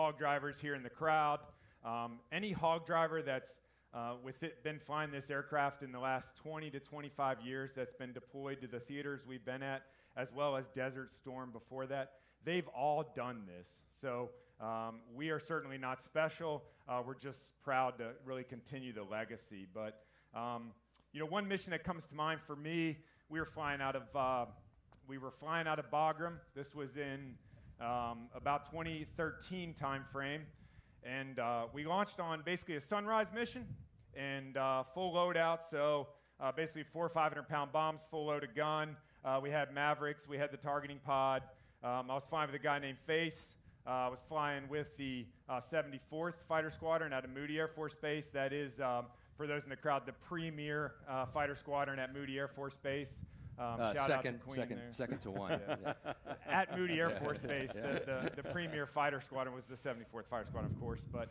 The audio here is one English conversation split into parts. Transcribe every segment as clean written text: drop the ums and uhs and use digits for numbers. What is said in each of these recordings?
hog drivers here in the crowd. Any hog driver that's been flying this aircraft in the last 20 to 25 years that's been deployed to the theaters we've been at, as well as Desert Storm before that, they've all done this. So we are certainly not special. We're just proud to really continue the legacy. But one mission that comes to mind for me, we were flying out of Bagram. This was in about 2013 time frame. And we launched on basically a sunrise mission and full loadout. So basically 400 or 500-pound bombs, full loaded gun. We had Mavericks. We had the targeting pod. I was flying with a guy named Face. I was flying with the 74th Fighter Squadron out of Moody Air Force Base. That is, for those in the crowd, the premier fighter squadron at Moody Air Force Base. Shout out to Queen there. Second to one. Yeah. At Moody Air Force Base, the premier fighter squadron was the 74th Fighter Squadron, of course. But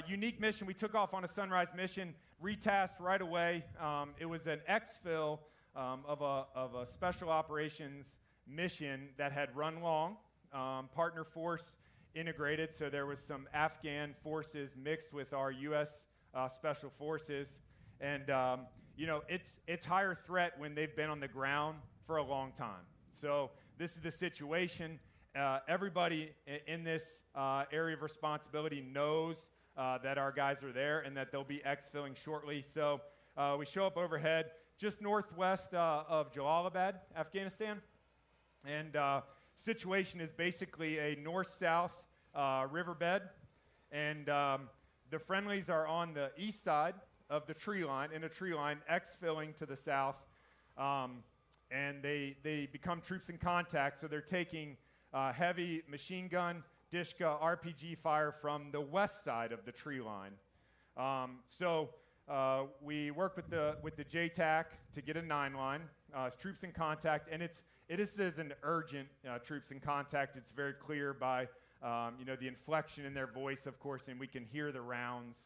unique mission. We took off on a sunrise mission, retasked right away. It was an exfil of a special operations mission that had run long, partner force integrated. So there was some Afghan forces mixed with our U.S. Special Forces, and it's higher threat when they've been on the ground for a long time. So this is the situation. Everybody in this area of responsibility knows that our guys are there and that they'll be exfilling shortly. So we show up overhead just northwest of Jalalabad, Afghanistan. And situation is basically a north-south riverbed. And the friendlies are on the east side of the tree line, in a tree line, exfilling to the south. And they become troops in contact, so they're taking heavy machine gun, Dishka, RPG fire from the west side of the tree line. We work with the JTAC to get a 9-line. It's troops in contact, and it is an urgent troops in contact. It's very clear by the inflection in their voice, of course, and we can hear the rounds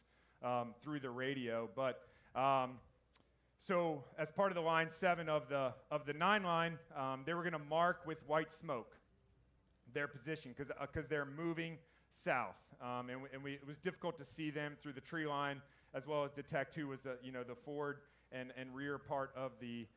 through the radio. But so as part of the line 7 of the 9-line, they were going to mark with white smoke their position because they're moving south, and it was difficult to see them through the tree line, as well as detect who was the forward and rear part of the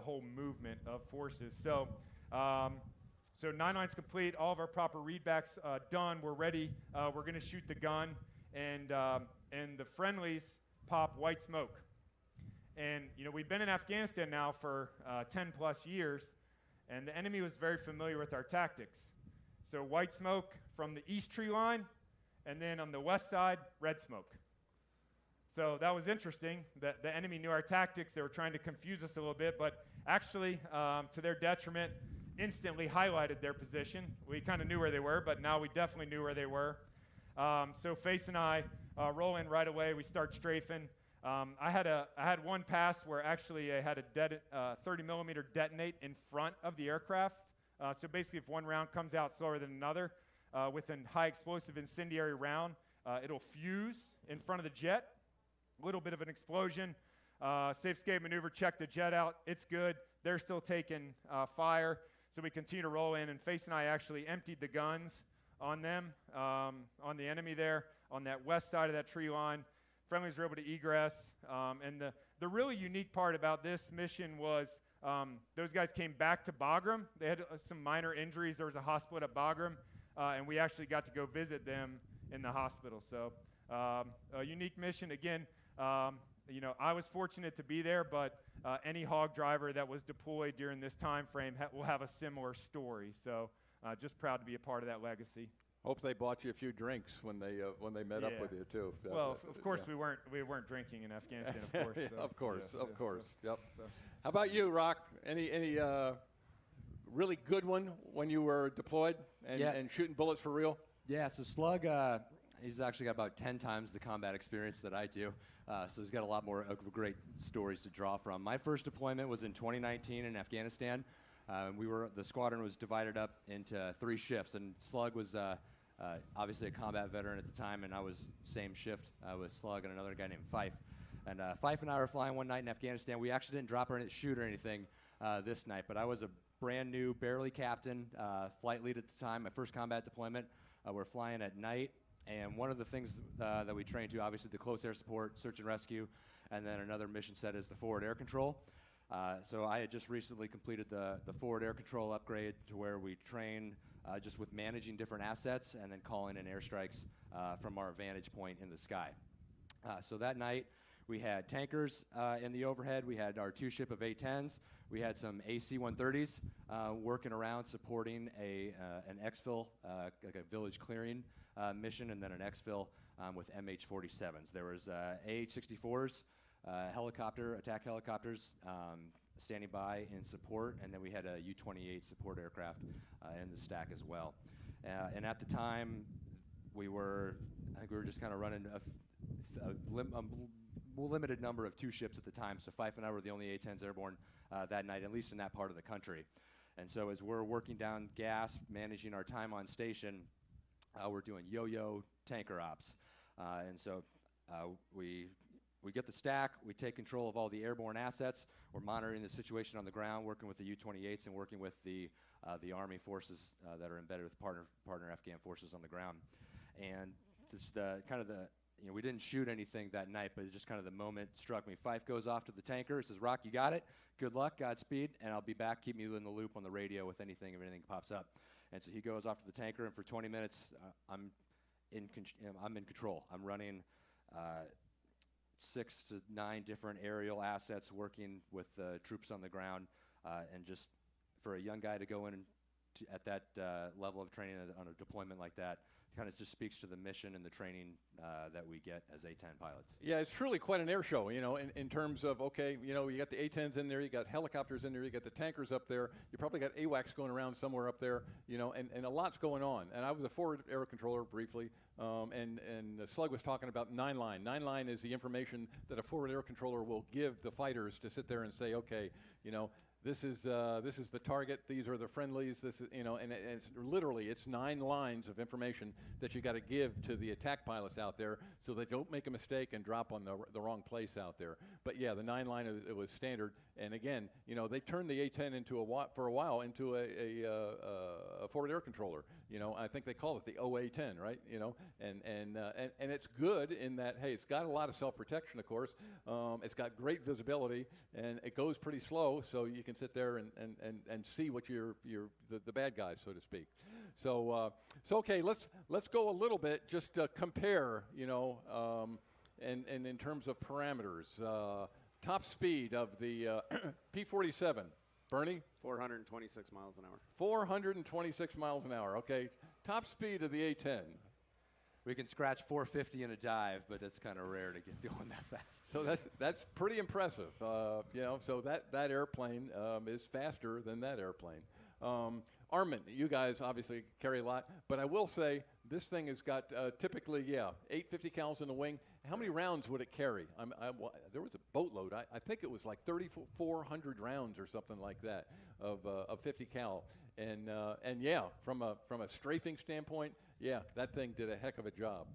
whole movement of forces. So 9-line's complete. All of our proper readbacks done. We're ready. We're going to shoot the gun, and the friendlies pop white smoke. And we've been in Afghanistan now for 10 plus years, and the enemy was very familiar with our tactics. So white smoke from the east tree line, and then on the west side, red smoke. So that was interesting that the enemy knew our tactics. They were trying to confuse us a little bit, but actually, to their detriment, instantly highlighted their position. We kind of knew where they were, but now we definitely knew where they were. So Face and I roll in right away. We start strafing. I had one pass where actually I had a 30 millimeter detonate in front of the aircraft. So basically, if one round comes out slower than another, with a high explosive incendiary round, it'll fuse in front of the jet. A little bit of an explosion. Safe escape maneuver, check the jet out. It's good. They're still taking fire. So we continue to roll in, and Face and I actually emptied the guns on them, on the enemy there, on that west side of that tree line. Friendlies were able to egress. And the really unique part about this mission was those guys came back to Bagram. They had some minor injuries. There was a hospital at Bagram, and we actually got to go visit them in the hospital. So a unique mission. Again, I was fortunate to be there, but any hog driver that was deployed during this time frame will have a similar story. So just proud to be a part of that legacy. Hope they bought you a few drinks when they met up with you too. Well, of course we weren't drinking in Afghanistan, of course. So. Of course, yes, of course. So. Yep. So. How about you, Rock? Any really good one when you were deployed and shooting bullets for real? Yeah. So Slug, he's actually got about 10 times the combat experience that I do. So he's got a lot more great stories to draw from. My first deployment was in 2019 in Afghanistan. The squadron was divided up into 3 shifts, and Slug was obviously a combat veteran at the time, and I was same shift with Slug and another guy named Fife. And Fife and I were flying one night in Afghanistan. We actually didn't drop or shoot or anything this night, but I was brand new, barely captain, flight lead at the time, my first combat deployment. We're flying at night, and one of the things that we train to, obviously the close air support, search and rescue, and then another mission set is the forward air control. So I had just recently completed the forward air control upgrade to where we train just with managing different assets and then calling in airstrikes from our vantage point in the sky. So that night, we had tankers in the overhead. We had our 2 ship of A-10s. We had some AC-130s working around supporting an exfil, like a village clearing mission, and then an exfil with MH-47s. There was AH-64s, attack helicopters standing by in support, and then we had a U-28 support aircraft in the stack as well. And at the time, I think we were just kind of running a limited number of 2 ships at the time, so Fife and I were the only A-10s airborne that night, at least in that part of the country. And so as we're working down gas, managing our time on station, we're doing yo-yo tanker ops. And so we get the stack, we take control of all the airborne assets, we're monitoring the situation on the ground, working with the U-28s and working with the Army forces that are embedded with partner Afghan forces on the ground. And just we didn't shoot anything that night, but it just kind of the moment struck me. Fife goes off to the tanker, says, "Rock, you got it. Good luck, Godspeed, and I'll be back. Keep me in the loop on the radio with anything if anything pops up." And so he goes off to the tanker, and for 20 minutes, I'm in control. I'm running 6 to 9 different aerial assets, working with troops on the ground, and just for a young guy to go in at that level of training on a deployment like that, kind of just speaks to the mission and the training that we get as A-10 pilots. Yeah, it's truly quite an air show, in terms of, okay, you got the A-10s in there, you got helicopters in there, you got the tankers up there, you probably got AWACS going around somewhere up there, and a lot's going on. And I was a forward air controller briefly, and Slug was talking about 9-line. 9-line is the information that a forward air controller will give the fighters to sit there and say, okay, this is the target. These are the friendlies. This is, and it's literally, it's 9 lines of information that you got to give to the attack pilots out there so they don't make a mistake and drop on the wrong place out there. But yeah, the 9-line it was standard. And again, they turned the A-10 into for a while into a forward air controller. I think they call it the OA-10, right? And it's good in that, hey, it's got a lot of self-protection, of course. It's got great visibility, and it goes pretty slow, so you can sit there and see what the bad guys, so to speak. So okay, let's go a little bit, just compare, and in terms of parameters. Top speed of the P-47, Bernie? 426 miles an hour. 426 miles an hour, okay. Top speed of the A-10. We can scratch 450 in a dive, but it's kind of rare to get going that fast. So that's pretty impressive. So that airplane is faster than that airplane. Armament, you guys obviously carry a lot, but I will say this thing has got typically, 850 cals in the wing. How many rounds would it carry? There was a boatload. I think it was like 3,400 rounds or something like that of 50 cal. And yeah, from a strafing standpoint, yeah, that thing did a heck of a job.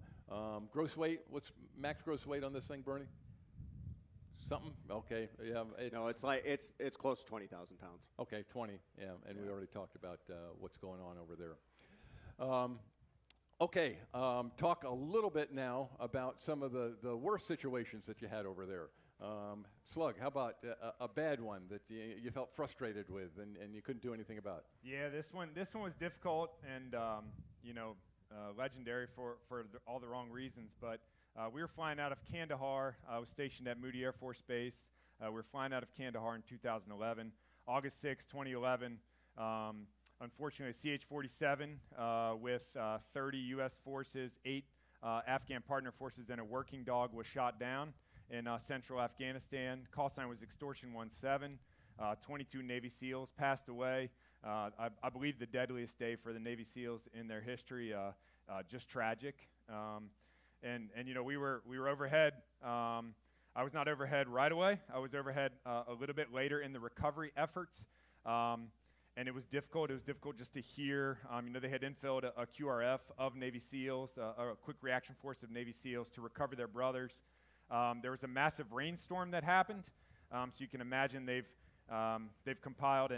Gross weight, what's max gross weight on this thing, Bernie? Something? Okay. Yeah. It's close to 20,000 pounds. Okay, 20. Yeah, and we already talked about what's going on over there. Okay, talk a little bit now about some of the worst situations that you had over there. Slug, how about a bad one that you felt frustrated with and you couldn't do anything about? Yeah, this one was difficult and legendary for all the wrong reasons. But we were flying out of Kandahar. I was stationed at Moody Air Force Base. We were flying out of Kandahar in 2011, August 6, 2011. Unfortunately, CH-47 with 30 U.S. forces, 8 Afghan partner forces, and a working dog was shot down in central Afghanistan. Call sign was Extortion 17. 22 Navy SEALs passed away. I believe the deadliest day for the Navy SEALs in their history. Just tragic. And we were overhead. I was not overhead right away. I was overhead a little bit later in the recovery efforts. And it was difficult. It was difficult just to hear. They had infilled a QRF of Navy SEALs, a quick reaction force of Navy SEALs to recover their brothers. There was a massive rainstorm that happened. So you can imagine they've compiled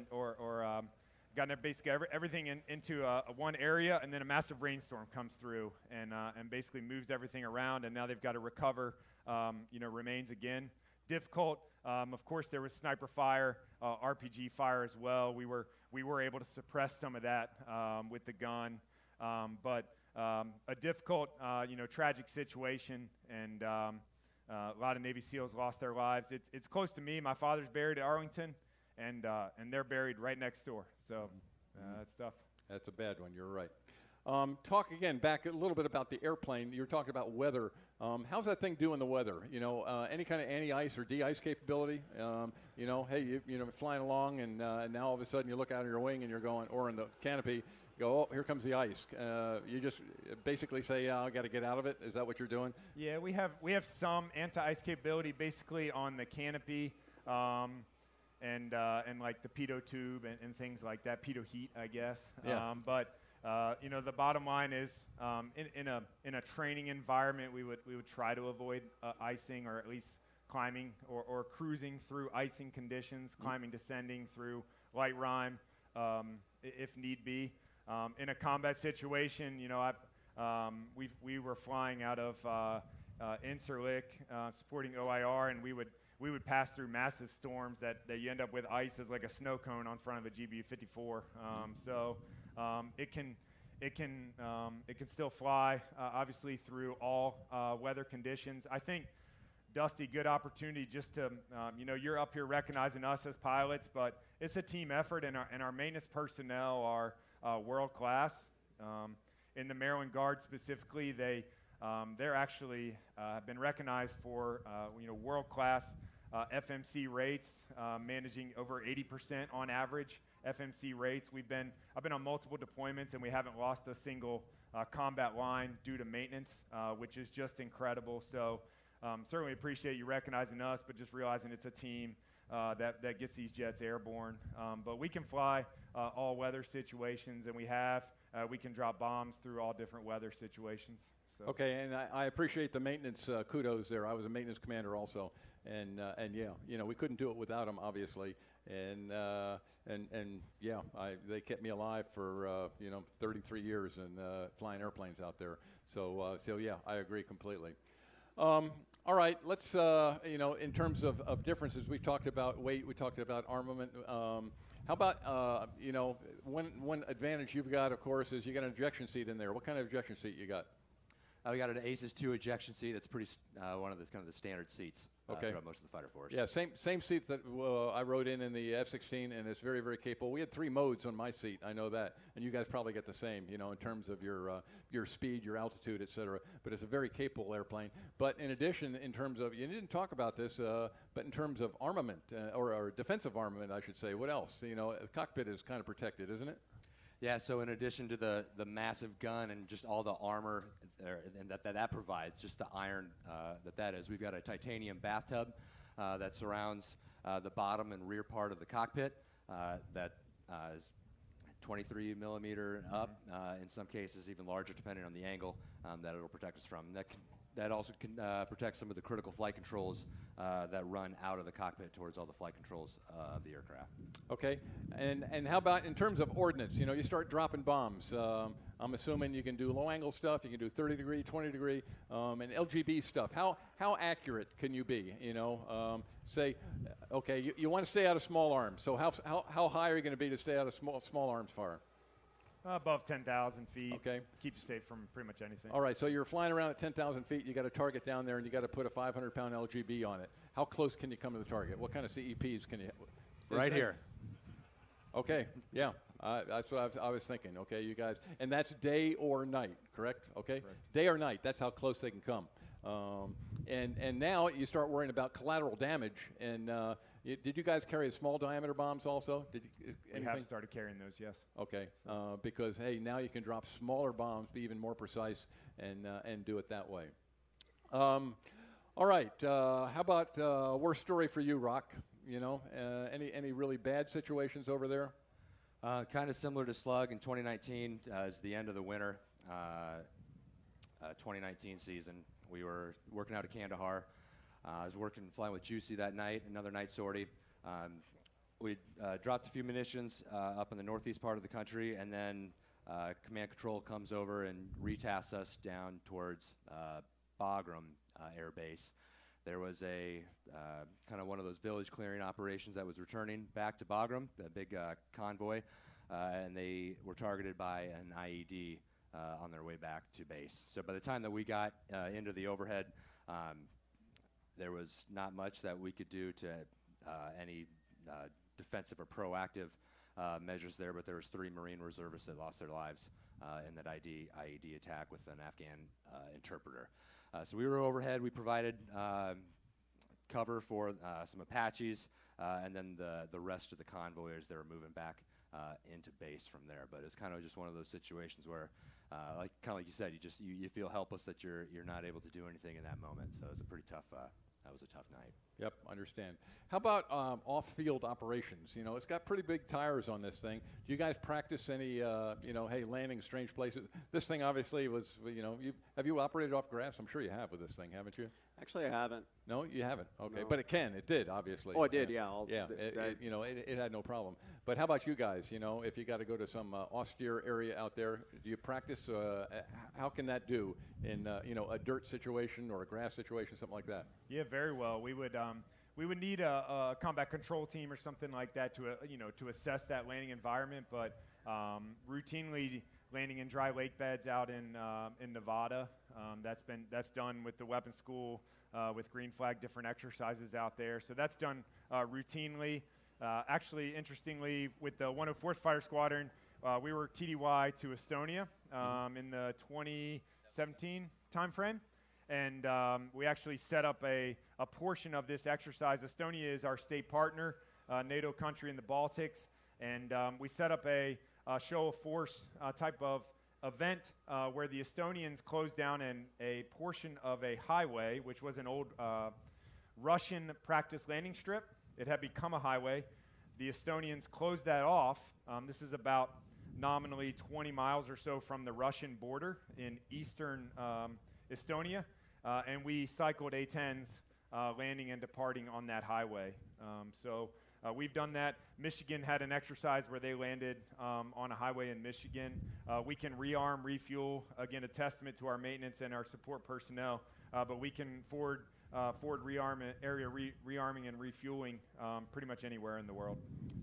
gotten basically everything into one area, and then a massive rainstorm comes through and basically moves everything around, and now they've got to recover, remains again. Difficult. Of course, there was sniper fire, RPG fire as well. We were able to suppress some of that with the gun, but a difficult, tragic situation, and a lot of Navy SEALs lost their lives. It's close to me. My father's buried at Arlington, and they're buried right next door. So that's tough. That's a bad one. You're right. Talk again back a little bit about the airplane. You were talking about weather. How's that thing do in the weather? Any kind of anti-ice or de-ice capability? Hey, flying along, and now all of a sudden you look out of your wing and you're going, or in the canopy, go, oh, here comes the ice. You just basically say, yeah, I got to get out of it. Is that what you're doing? Yeah, we have some anti-ice capability basically on the canopy, and like the pitot tube and things like that, pitot heat, I guess. Yeah. The bottom line is, in a training environment, we would try to avoid icing, or at least climbing or cruising through icing conditions, climbing, descending through light rime, if need be. In a combat situation, we were flying out of Incirlik, supporting OIR, and we would pass through massive storms that you end up with ice as like a snow cone on front of a GBU-54. It can still fly, obviously, through all weather conditions. I think, Dusty, good opportunity just to, you're up here recognizing us as pilots, but it's a team effort, and our maintenance personnel are world class. In the Maryland Guard specifically, they're actually have been recognized for world class FMC rates, managing over 80% on average FMC rates. I've been on multiple deployments, and we haven't lost a single combat line due to maintenance, which is just incredible. So certainly appreciate you recognizing us, but just realizing it's a team that gets these jets airborne. But we can fly all weather situations, and we can drop bombs through all different weather situations. So. Okay, and I appreciate the maintenance kudos there. I was a maintenance commander also, and yeah, we couldn't do it without them, obviously, and yeah, they kept me alive for 33 years and flying airplanes out there. So yeah, I agree completely. All right, let's in terms of differences, we talked about weight, we talked about armament. How about one advantage you've got, of course, is you got an ejection seat in there. What kind of ejection seat you got? We got an ACES 2 ejection seat. That's pretty one of the kind of the standard seats throughout most of the fighter force. Yeah, same seat that I rode in the F-16, and it's very, very capable. We had 3 modes on my seat. I know that, and you guys probably get the same. In terms of your speed, your altitude, etc. But it's a very capable airplane. But in addition, in terms of, you didn't talk about this, but in terms of armament or defensive armament, I should say. What else? The cockpit is kind of protected, isn't it? Yeah, so in addition to the massive gun and just all the armor and that provides, just the iron that is, we've got a titanium bathtub that surrounds the bottom and rear part of the cockpit that is 23 millimeter up, in some cases even larger depending on the angle that it'll protect us from. That also can protect some of the critical flight controls that run out of the cockpit towards all the flight controls of the aircraft. Okay, and how about in terms of ordnance? You start dropping bombs. I'm assuming you can do low-angle stuff, you can do 30 degree, 20 degree, and LGB stuff. How accurate can you be? Say, okay, you want to stay out of small arms. So how high are you going to be to stay out of small arms fire? Above 10,000 feet. Okay. Keeps you safe from pretty much anything. All right, so you're flying around at 10,000 feet, you got a target down there, and you got to put a 500-pound LGB on it. How close can you come to the target? What kind of CEPs can you? Right here. Okay, yeah, that's what I was thinking. Okay, you guys, and that's day or night, correct? Okay, correct. Day or night, that's how close they can come. And now you start worrying about collateral damage. And did you guys carry small diameter bombs also? We have started carrying those, yes. Okay, because hey, now you can drop smaller bombs, be even more precise, and do it that way. All right, how about worst story for you, Rock? Any really bad situations over there? Kind of similar to Slug in 2019, as the end of the winter 2019 season. We were working out of Kandahar. I was flying with Juicy that night, another night sortie. we dropped a few munitions up in the northeast part of the country, and then command control comes over and retasks us down towards Bagram Air Base. There was a kind of one of those village clearing operations that was returning back to Bagram, the big convoy, and they were targeted by an IED on their way back to base. So by the time that we got into the overhead, there was not much that we could do to any defensive or proactive measures there, but there was 3 Marine reservists that lost their lives in that IED attack with an Afghan interpreter. So we were overhead. We provided cover for some Apaches, and then the rest of the convoyers that were moving back into base from there. But it's kind of just one of those situations where, like you said, you feel helpless that you're not able to do anything in that moment. So it was a pretty tough. That was a tough night. Yep, understand. How about off-field operations? You know, it's got pretty big tires on this thing. Do you guys practice any, hey, landing strange places? This thing obviously was, have you operated off grass? I'm sure you have with this thing, haven't you? Actually, I haven't. No, you haven't. Okay, No. but it did, obviously. Oh, it did, yeah. It had no problem. But how about you guys? You know, if you got to go to some austere area out there, do you practice? How can that do in, a dirt situation or a grass situation, something like that? Yeah, very well. We would need a combat control team or something like that to assess that landing environment. But routinely landing in dry lake beds out in Nevada, that's done with the weapons school with green flag, different exercises out there. So that's done routinely. Actually, interestingly, with the 104th Fighter Squadron, we were TDY to Estonia in the 2017 timeframe. And we actually set up a portion of this exercise. Estonia is our state partner, NATO country in the Baltics. And we set up a show of force type of event where the Estonians closed down a portion of a highway, which was an old Russian practice landing strip. It had become a highway. The Estonians closed that off. This is about nominally 20 miles or so from the Russian border in eastern Estonia. And we cycled A-10s landing and departing on that highway. So we've done that. Michigan had an exercise where they landed on a highway in Michigan. We can rearm, refuel, again, a testament to our maintenance and our support personnel. But we can forward rearming and refueling pretty much anywhere in the world.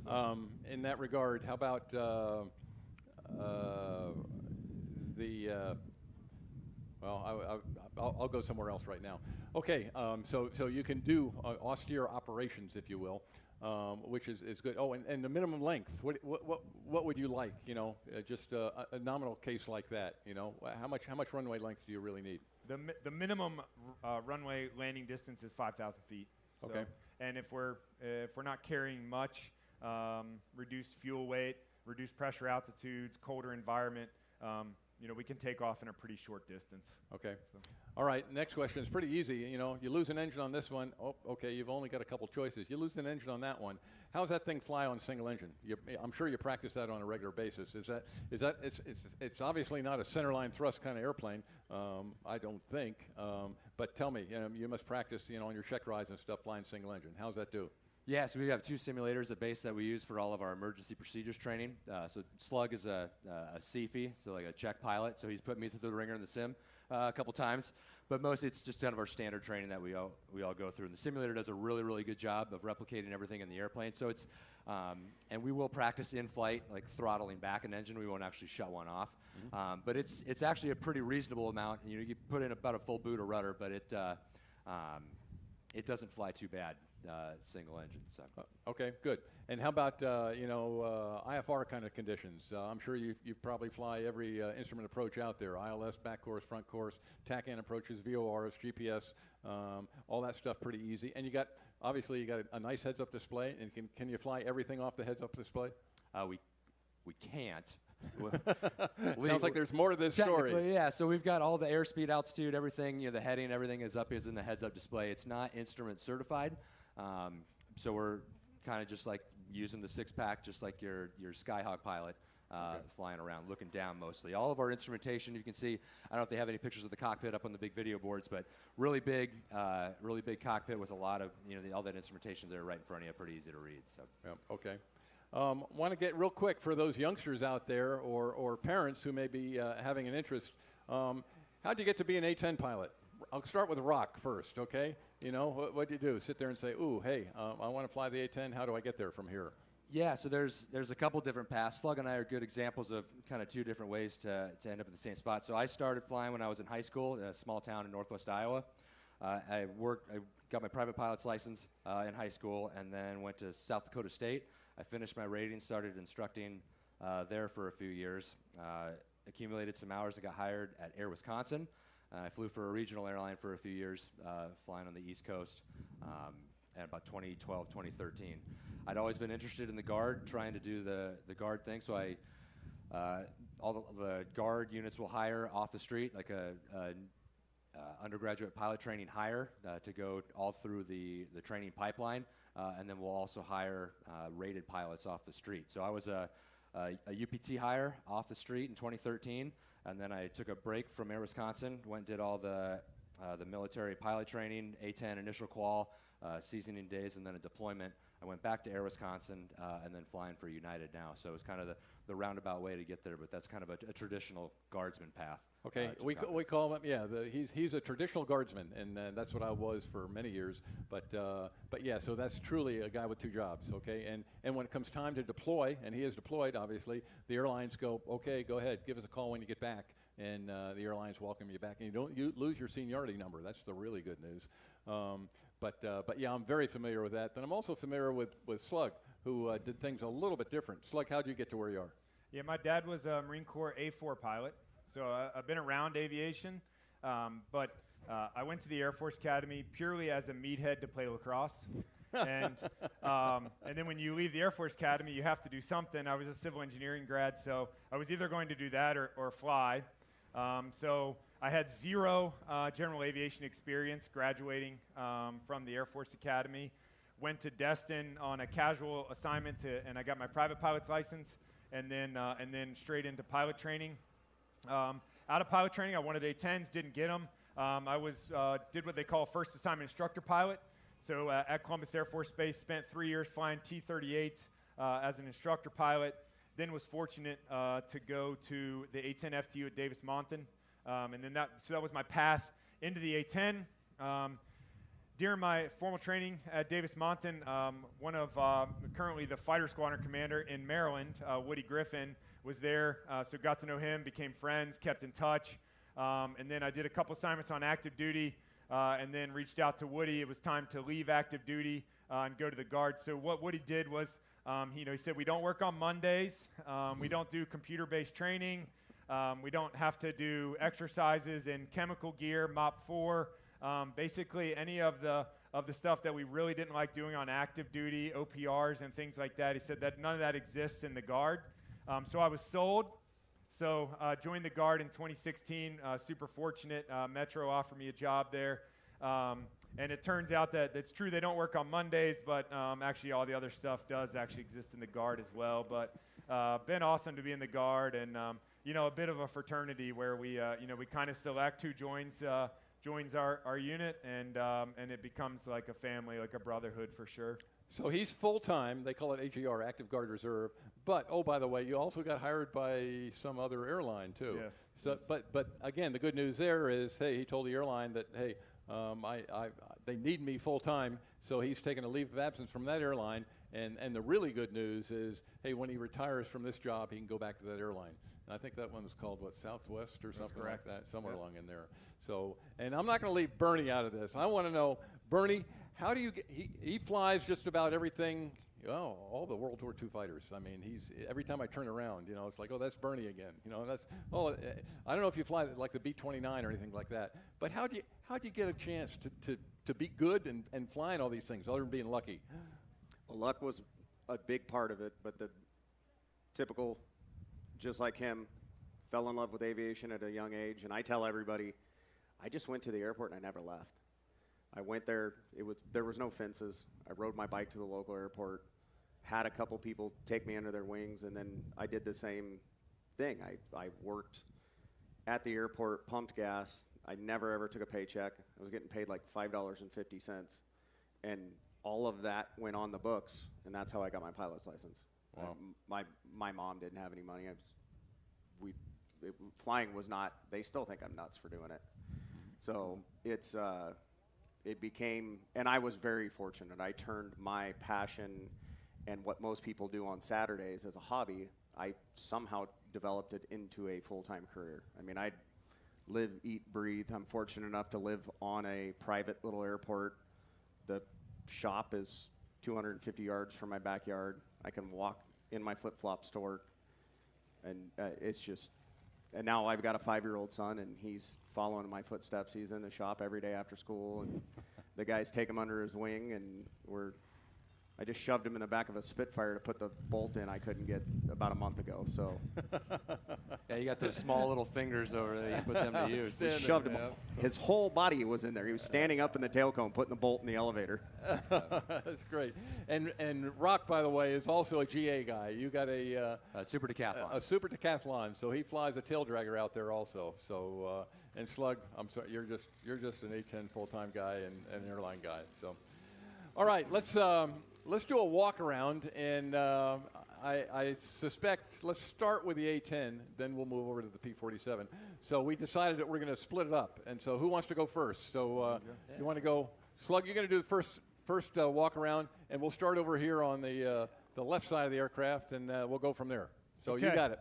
So. In that regard, how about I'll go somewhere else right now. Okay, so you can do austere operations, if you will, which is good. Oh, and the minimum length. What would you like? Just a nominal case like that. How much runway length do you really need? The minimum runway landing distance is 5,000 feet. So, okay. And if we're not carrying much, reduced fuel weight, reduced pressure altitudes, colder environment. We can take off in a pretty short distance. Okay. So. All right, next question is pretty easy. You lose an engine on this one. Oh, okay, you've only got a couple choices. You lose an engine on that one. How's that thing fly on single engine? I'm sure you practice that on a regular basis. It's obviously not a centerline thrust kind of airplane, I don't think. But tell me, you must practice, on your check rides and stuff flying single engine. How's that do? Yeah, so we have 2 simulators at base that we use for all of our emergency procedures training. So Slug is a CFI, so like a check pilot. So he's put me through the ringer in the sim a couple times. But mostly it's just kind of our standard training that we all go through. And the simulator does a really, really good job of replicating everything in the airplane. So it's, and we will practice in flight, like throttling back an engine. We won't actually shut one off. Mm-hmm. But it's actually a pretty reasonable amount. You put in about a full boot of rudder, but it doesn't fly too bad. Single engine. So. Okay, good. And how about IFR kind of conditions? I'm sure you probably fly every instrument approach out there: ILS, back course, front course, TACAN approaches, VORs, GPS, all that stuff pretty easy. And you got a nice heads-up display. And can you fly everything off the heads-up display? We can't. Sounds like there's more to this story. Yeah, so we've got all the airspeed, altitude, everything, the heading, everything is in the heads-up display. It's not instrument certified, so we're kind of just like using the 6-pack, just like your Skyhawk pilot. flying around, looking down mostly. All of our instrumentation, you can see, I don't know if they have any pictures of the cockpit up on the big video boards, but really big cockpit with a lot of, all that instrumentation there right in front of you, pretty easy to read. So. Yeah, okay. Want to get real quick for those youngsters out there or parents who may be having an interest. How'd you get to be an A-10 pilot? I'll start with Rock first, okay? What do you do? Sit there and say, ooh, hey, I want to fly the A-10. How do I get there from here? Yeah, so there's a couple different paths. Slug and I are good examples of kind of two different ways to end up at the same spot. So I started flying when I was in high school, a small town in northwest Iowa. I got my private pilot's license in high school and then went to South Dakota State. I finished my rating, started instructing there for a few years, accumulated some hours and got hired at Air Wisconsin. I flew for a regional airline for a few years, flying on the East Coast, at about 2012, 2013. I'd always been interested in the Guard, trying to do the Guard thing, so all the Guard units will hire off the street, like a undergraduate pilot training hire to go all through the training pipeline, and then we'll also hire rated pilots off the street. So I was a UPT hire off the street in 2013, and then I took a break from Air Wisconsin, went and did all the military pilot training, A-10 initial qual, seasoning days, and then a deployment. I went back to Air Wisconsin and then flying for United now. So it's kind of the roundabout way to get there, but that's kind of a traditional guardsman path. Okay, we call him, he's a traditional guardsman, and that's what I was for many years. But yeah, so that's truly a guy with two jobs, okay? And when it comes time to deploy, and he is deployed, obviously, the airlines go, okay, go ahead, give us a call when you get back. And the airlines welcome you back, and you lose your seniority number. That's the really good news. But yeah, I'm very familiar with that. Then I'm also familiar with Slug, who did things a little bit different. Slug, how did you get to where you are? Yeah, my dad was a Marine Corps A4 pilot, so I've been around aviation, but I went to the Air Force Academy purely as a meathead to play lacrosse. and then when you leave the Air Force Academy, you have to do something. I was a civil engineering grad, so I was either going to do that or fly. So I had zero general aviation experience graduating from the Air Force Academy. Went to Destin on a casual assignment, and I got my private pilot's license, and then straight into pilot training. Out of pilot training, I wanted A-10s, didn't get them. I did what they call first assignment instructor pilot. So at Columbus Air Force Base, spent 3 years flying T-38s as an instructor pilot. Then was fortunate to go to the A-10 FTU at Davis-Monthan. And then that was my path into the A-10. During my formal training at Davis-Monthan, one of currently the fighter squadron commander in Maryland, Woody Griffin, was there. So got to know him, became friends, kept in touch. And then I did a couple assignments on active duty, and then reached out to Woody. It was time to leave active duty and go to the Guard. So what Woody did was, he said, we don't work on Mondays. We don't do computer-based training. We don't have to do exercises in chemical gear, MOP 4. Basically, any of the stuff that we really didn't like doing on active duty, OPRs and things like that. He said that none of that exists in the Guard. So I was sold. So joined the Guard in 2016. Super fortunate. Metro offered me a job there. And it turns out that it's true they don't work on Mondays, but actually all the other stuff does actually exist in the Guard as well. But been awesome to be in the Guard, and a bit of a fraternity where we kind of select who joins our unit, and it becomes like a family, like a brotherhood for sure. So he's full-time. They call it AGR, Active Guard Reserve. But, oh, by the way, you also got hired by some other airline, too. Yes. So, but again, the good news there is, hey, he told the airline that, hey, they need me full-time, so he's taking a leave of absence from that airline. And the really good news is, hey, when he retires from this job, he can go back to that airline. And I think that one was called, Southwest or something like that, somewhere along in there. So, and I'm not going to leave Bernie out of this. I want to know, Bernie, how do you get, he flies just about everything, all the World War II fighters. I mean, every time I turn around, it's like, oh, that's Bernie again. I don't know if you fly like the B-29 or anything like that, but how do you get a chance to be good and flying all these things other than being lucky? Well, luck was a big part of it, but the typical, just like him, fell in love with aviation at a young age. And I tell everybody, I just went to the airport and I never left. I went there, there was no fences. I rode my bike to the local airport, had a couple people take me under their wings, and then I did the same thing. I worked at the airport, pumped gas. I never ever took a paycheck. I was getting paid like $5.50, and all of that went on the books, and that's how I got my pilot's license. Wow. My mom didn't have any money. Flying was not. They still think I'm nuts for doing it. So it became, and I was very fortunate. I turned my passion and what most people do on Saturdays as a hobby, I somehow developed it into a full-time career. I mean, I live, eat, breathe. I'm fortunate enough to live on a private little airport. The shop is 250 yards from my backyard. I can walk in my flip-flops to work. And it's just, and now I've got a 5-year-old son, and he's following in my footsteps. He's in the shop every day after school, and the guys take him under his wing, and I just shoved him in the back of a Spitfire to put the bolt in I couldn't get about a month ago. So Yeah, you got those small little fingers over there. You put them to use. just shoved him. His whole body was in there. He was standing up in the tail cone, putting the bolt in the elevator. That's great. And Rock, by the way, is also a GA guy. You got a Super decathlon. a super decathlon, so he flies a tail dragger out there also. So and Slug, I'm sorry, you're just an A-10 full-time guy and an airline guy. So, all right, let's do a walk around, and I suspect let's start with the A-10, then we'll move over to the P-47. So we decided that we're going to split it up, and so who wants to go first? So you want to go, Slug? You're going to do the first walk around, and we'll start over here on the left side of the aircraft, and we'll go from there. So Okay. You got it.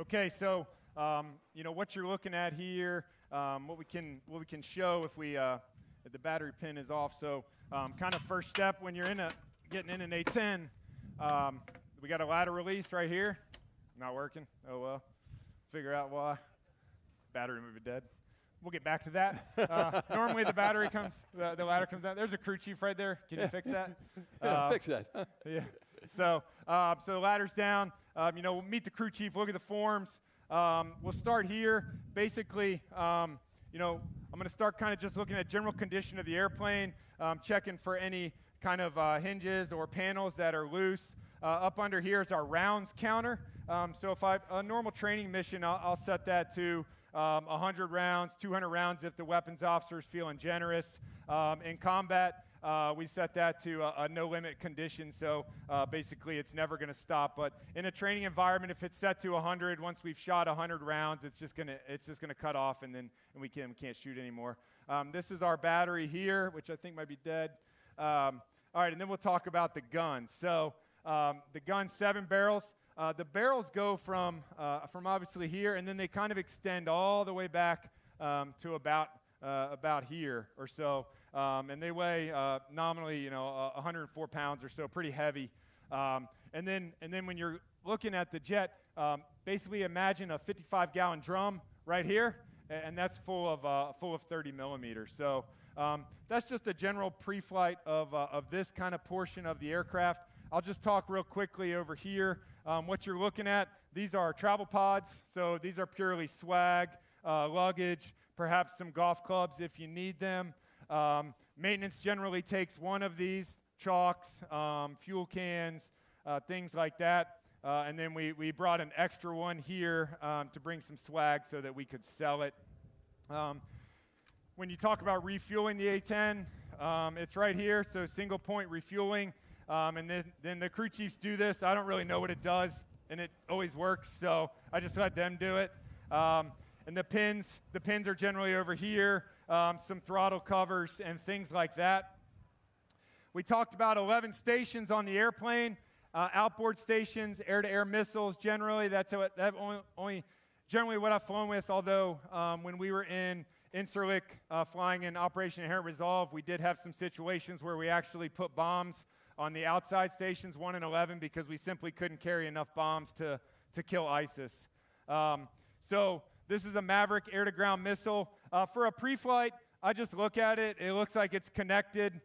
Okay, so what you're looking at here, what we can show if the battery pin is off. So kind of first step when you're getting in an A-10, we got a ladder release right here. Not working. Oh well. Figure out why. Battery movie dead. We'll get back to that. Normally the battery comes, the ladder comes out. There's a crew chief right there. Can you fix that? Fix that. Yeah. So the ladder's down. We'll meet the crew chief. Look at the forms. We'll start here. Basically, I'm going to start kind of just looking at general condition of the airplane, checking for any kind of hinges or panels that are loose. Up under here is our rounds counter. So if a normal training mission, I'll set that to 100 rounds, 200 rounds if the weapons officer is feeling generous. In combat, we set that to a no-limit condition, so basically it's never going to stop. But in a training environment, if it's set to 100, once we've shot 100 rounds, it's just going to cut off, and we can't shoot anymore. This is our battery here, which I think might be dead. All right, and then we'll talk about the gun. So the gun, 7 barrels. The barrels go from obviously here, and then they kind of extend all the way back to about here or so. And they weigh nominally, 104 pounds or so, pretty heavy. And then when you're looking at the jet, basically imagine a 55-gallon drum right here, and that's full of 30 millimeters. So that's just a general pre-flight of this kind of portion of the aircraft. I'll just talk real quickly over here. What you're looking at, these are travel pods. So these are purely swag, luggage, perhaps some golf clubs if you need them. Maintenance generally takes one of these, chalks, fuel cans, things like that. And then we brought an extra one here to bring some swag so that we could sell it. When you talk about refueling the A-10, it's right here, so single point refueling. And then the crew chiefs do this. I don't really know what it does, and it always works, so I just let them do it. And the pins are generally over here, some throttle covers and things like that. We talked about 11 stations on the airplane, outboard stations, air-to-air missiles. Generally, that's only generally what I've flown with. Although when we were in Incirlik flying in Operation Inherent Resolve, we did have some situations where we actually put bombs on the outside stations, 1 and 11, because we simply couldn't carry enough bombs to kill ISIS. So this is a Maverick air-to-ground missile. For a pre-flight, I just look at it. It looks like it's connected.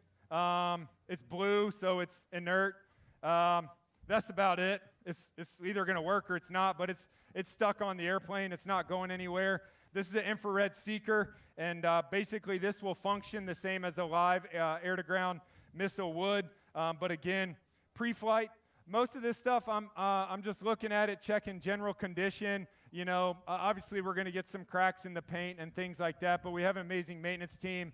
It's blue, so it's inert. That's about it. It's either going to work or it's not, but it's stuck on the airplane. It's not going anywhere. This is an infrared seeker, and basically this will function the same as a live air-to-ground missile would. But again, pre-flight, most of this stuff, I'm just looking at it, checking general condition. You know, obviously we're going to get some cracks in the paint and things like that, but we have an amazing maintenance team.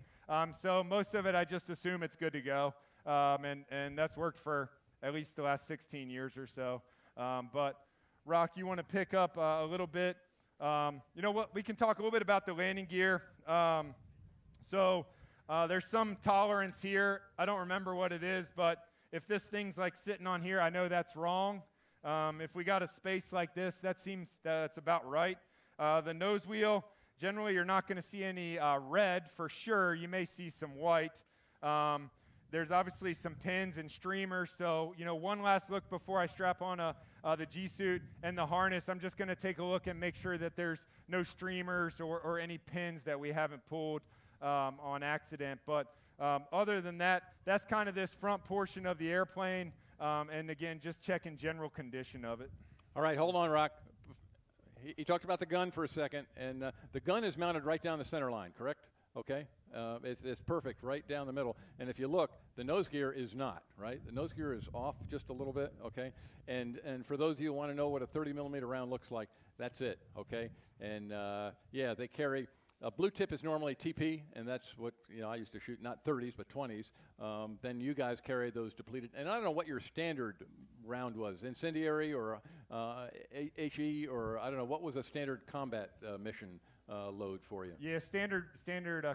So most of it, I just assume it's good to go. And that's worked for at least the last 16 years or so. But Rock, you want to pick up a little bit? You know what? We can talk a little bit about the landing gear. There's some tolerance here. I don't remember what it is, but if this thing's like sitting on here, I know that's wrong. If we got a space like this, that seems that's about right. The nose wheel, generally you're not going to see any red for sure. You may see some white. There's obviously some pins and streamers. So, you know, one last look before I strap on the G-suit and the harness. I'm just going to take a look and make sure that there's no streamers or any pins that we haven't pulled on accident. But other than that, that's kind of this front portion of the airplane. And again, just checking general condition of it. All right, hold on, Rock. He talked about the gun for a second, and the gun is mounted right down the center line, correct? Okay, it's perfect right down the middle. And if you look, the nose gear is not, right? The nose gear is off just a little bit, okay? And for those of you who want to know what a 30 millimeter round looks like, that's it, okay? And yeah, they carry, blue tip is normally TP, and that's what, you know, I used to shoot, not 30s, but 20s. Then you guys carry those depleted. And I don't know what your standard round was, incendiary or HE, or I don't know, what was a standard combat mission load for you? Yeah, standard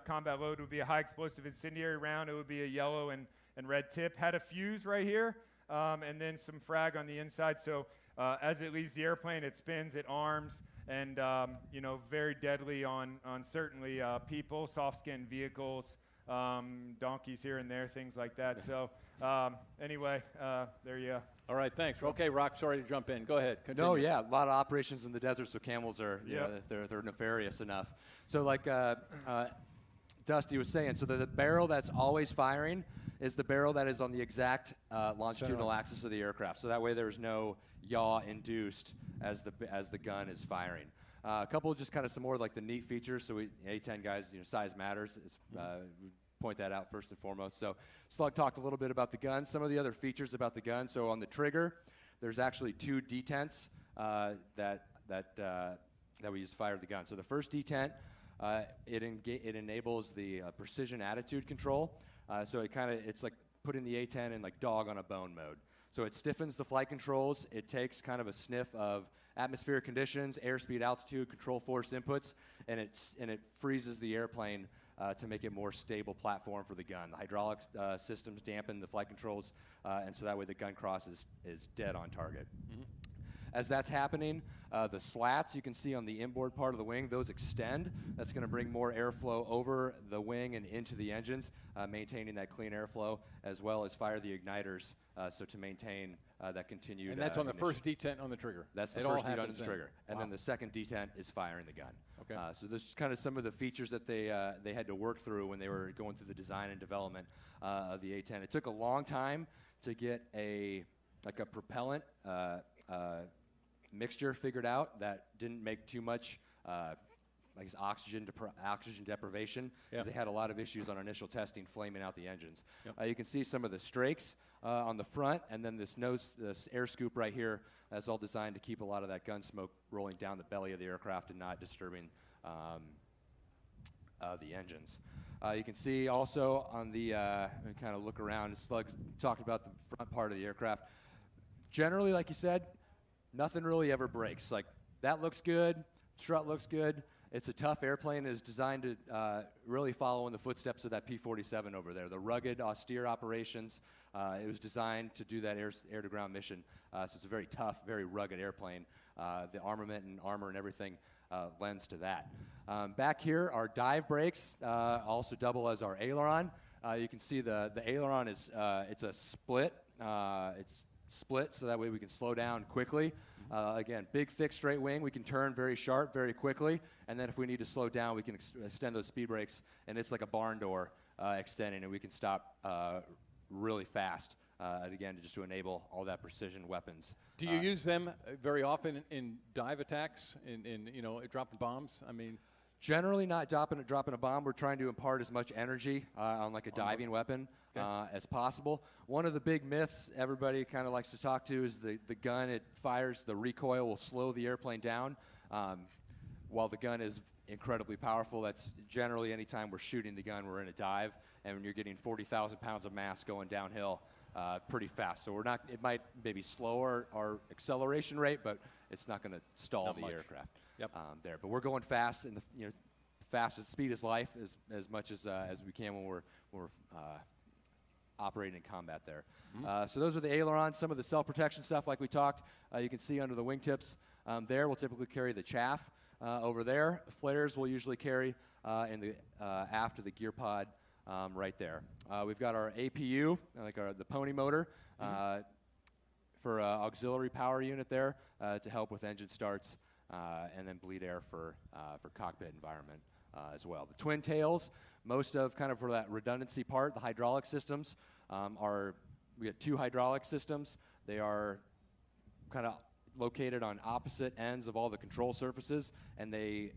combat load would be a high explosive incendiary round. It would be a yellow and red tip. Had a fuse right here, and then some frag on the inside. So as it leaves the airplane, it spins, it arms, and you know, very deadly on certainly people, soft-skinned vehicles, donkeys here and there, things like that. So anyway, there you go. All right, thanks. Okay, Rock, sorry to jump in. Go ahead. Continue. No, yeah, a lot of operations in the desert, so camels are, you know, they're nefarious enough. So like Dusty was saying, so the barrel that's always firing is the barrel that is on the exact longitudinal axis of the aircraft. So that way there's no yaw induced as the gun is firing. A couple of just kind of some more like the neat features. So we A-10 guys, you know, size matters. It's, we point that out first and foremost. So Slug talked a little bit about the gun. Some of the other features about the gun. So on the trigger, there's actually two detents that we use to fire the gun. So the first detent, it enables the precision attitude control. So it's like putting the A-10 in like dog on a bone mode. So it stiffens the flight controls. It takes kind of a sniff of atmospheric conditions, airspeed, altitude, control force inputs, and it freezes the airplane to make it more stable platform for the gun. The hydraulic systems dampen the flight controls, and so that way the gun cross is dead on target. Mm-hmm. As that's happening, the slats you can see on the inboard part of the wing, those extend. That's going to bring more airflow over the wing and into the engines, maintaining that clean airflow, as well as fire the igniters, so to maintain that continued. And that's on the ignition. first detent on the trigger. That's the first detent on the trigger. And then the second detent is firing the gun. Okay. So this is kind of some of the features that they had to work through when they were going through the design and development of the A-10. It took a long time to get a propellant mixture figured out that didn't make too much oxygen deprivation, because they had a lot of issues on initial testing flaming out the engines. Yep. You can see some of the strakes on the front, and then this air scoop right here. That's all designed to keep a lot of that gun smoke rolling down the belly of the aircraft and not disturbing the engines. You can see also on the kind of look around. Slug talked about the front part of the aircraft. Generally, like you said, nothing really ever breaks. Like, that looks good, strut looks good. It's a tough airplane. It's designed to really follow in the footsteps of that P-47 over there. The rugged, austere operations. It was designed to do that air-to-ground mission. So it's a very tough, very rugged airplane. The armament and armor and everything lends to that. Back here, our dive brakes also double as our aileron. You can see the aileron is it's a split. It's split so that way we can slow down quickly. Again, big, thick, straight wing. We can turn very sharp very quickly, and then if we need to slow down, we can extend those speed brakes, and it's like a barn door extending, and we can stop really fast, again, just to enable all that precision weapons. Do you use them very often in dive attacks, in dropping bombs? I mean, Generally not dropping a bomb. We're trying to impart as much energy on like a diving weapon as possible. One of the big myths everybody kind of likes to talk to is the gun. It fires, the recoil will slow the airplane down. While the gun is incredibly powerful, that's generally any time we're shooting the gun, we're in a dive, and when you're getting 40,000 pounds of mass going downhill pretty fast. So we're not, it might maybe slow our acceleration rate, but it's not going to stall the aircraft. Yep. There. But we're going fast, and the fastest speed is life as much as we can when we're operating in combat there. So those are the ailerons. Some of the self-protection stuff, like we talked, you can see under the wingtips. There, we'll typically carry the chaff over there. Flares we'll usually carry in the aft of the gear pod right there. We've got our APU, like the pony motor, for auxiliary power unit there to help with engine starts. And then bleed air for cockpit environment as well. The twin tails, most of kind of for that redundancy part, the hydraulic systems we have 2 hydraulic systems. They are kind of located on opposite ends of all the control surfaces, and they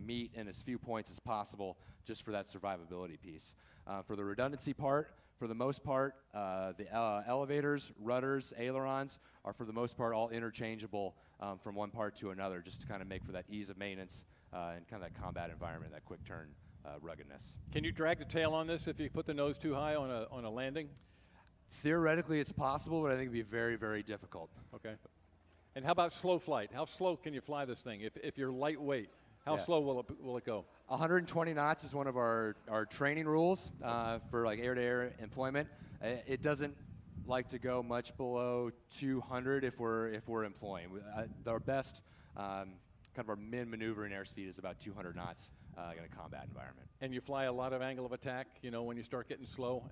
meet in as few points as possible just for that survivability piece. For the redundancy part, for the most part, the elevators, rudders, ailerons are for the most part all interchangeable from one part to another, just to kind of make for that ease of maintenance and kind of that combat environment, that quick turn ruggedness. Can you drag the tail on this if you put the nose too high on a landing? Theoretically, it's possible, but I think it'd be very, very difficult. Okay. And how about slow flight? How slow can you fly this thing if you're lightweight? How slow will it go? 120 knots is one of our training rules for like air-to-air employment. It doesn't like to go much below 200 if we're employing. Our best kind of our min maneuvering airspeed is about 200 knots in a combat environment. And you fly a lot of angle of attack, when you start getting slow.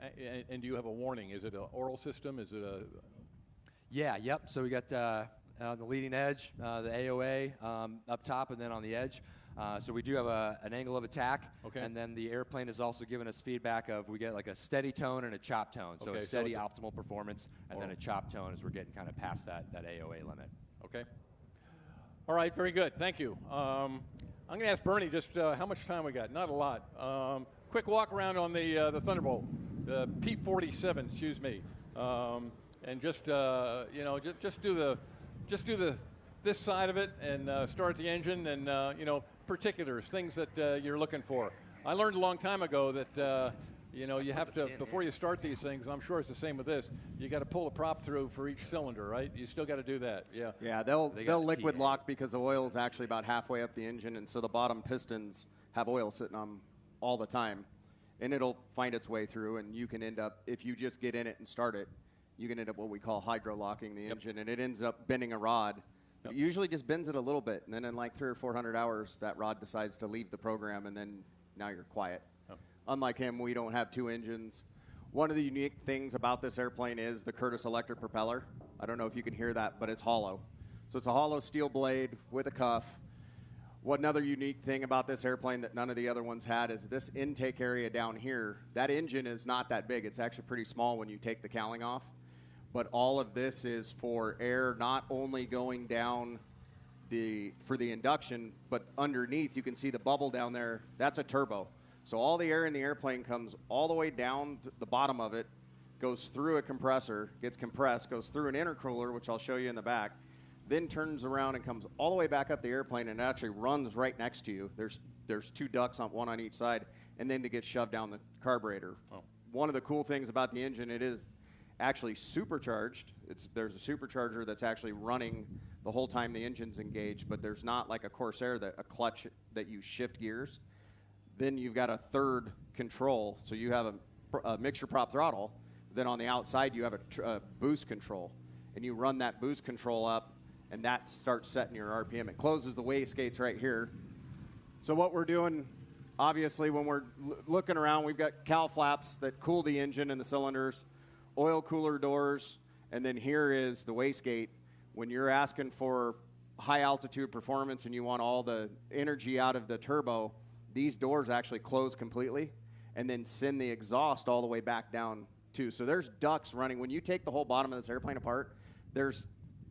And do you have a warning? Is it an oral system? Is it a? Yeah. Yep. So we got on the leading edge, the AOA up top, and then on the edge. So we do have an angle of attack, and then the airplane has also given us feedback of we get like a steady tone and a chop tone. So a steady optimal performance, and then a chop tone as we're getting kind of past that AOA limit. Okay. All right, very good. Thank you. I'm going to ask Bernie just how much time we got. Not a lot. Quick walk around on the Thunderbolt, the P-47, excuse me, and just do this side of it and start the engine and particulars, things that you're looking for. I learned a long time ago that you have to, before you start these things, and I'm sure it's the same with this, you got to pull a prop through for each cylinder, right? You still got to do that. Yeah. Yeah, they'll liquid lock because the oil is actually about halfway up the engine, and so the bottom pistons have oil sitting on all the time, and it'll find its way through, and you can end up, if you just get in it and start it, you can end up what we call hydro locking the engine, and it ends up bending a rod. It usually just bends it a little bit, and then in like 300 or 400 hours, that rod decides to leave the program, and then now you're quiet. Unlike him, we don't have 2 engines. One of the unique things about this airplane is the Curtiss electric propeller. I don't know if you can hear that, but it's hollow. So it's a hollow steel blade with a cuff. What another unique thing about this airplane that none of the other ones had is this intake area down here. That engine is not that big. It's actually pretty small when you take the cowling off. But all of this is for air not only going down for the induction, but underneath you can see the bubble down there. That's a turbo. So all the air in the airplane comes all the way down to the bottom of it, goes through a compressor, gets compressed, goes through an intercooler, which I'll show you in the back, then turns around and comes all the way back up the airplane and actually runs right next to you. There's 2 ducts, one on each side, and then to get shoved down the carburetor. Oh. One of the cool things about the engine, it is actually supercharged. There's a supercharger that's actually running the whole time the engine's engaged, but there's not like a Corsair, a clutch that you shift gears. Then you've got a third control, so you have a mixture prop throttle. Then on the outside, you have a boost control, and you run that boost control up, and that starts setting your RPM. It closes the wastegates right here. So what we're doing, obviously, when we're looking around, we've got cowl flaps that cool the engine and the cylinders, oil cooler doors, and then here is the wastegate. When you're asking for high altitude performance and you want all the energy out of the turbo, these doors actually close completely and then send the exhaust all the way back down too. So there's ducts running. When you take the whole bottom of this airplane apart, there's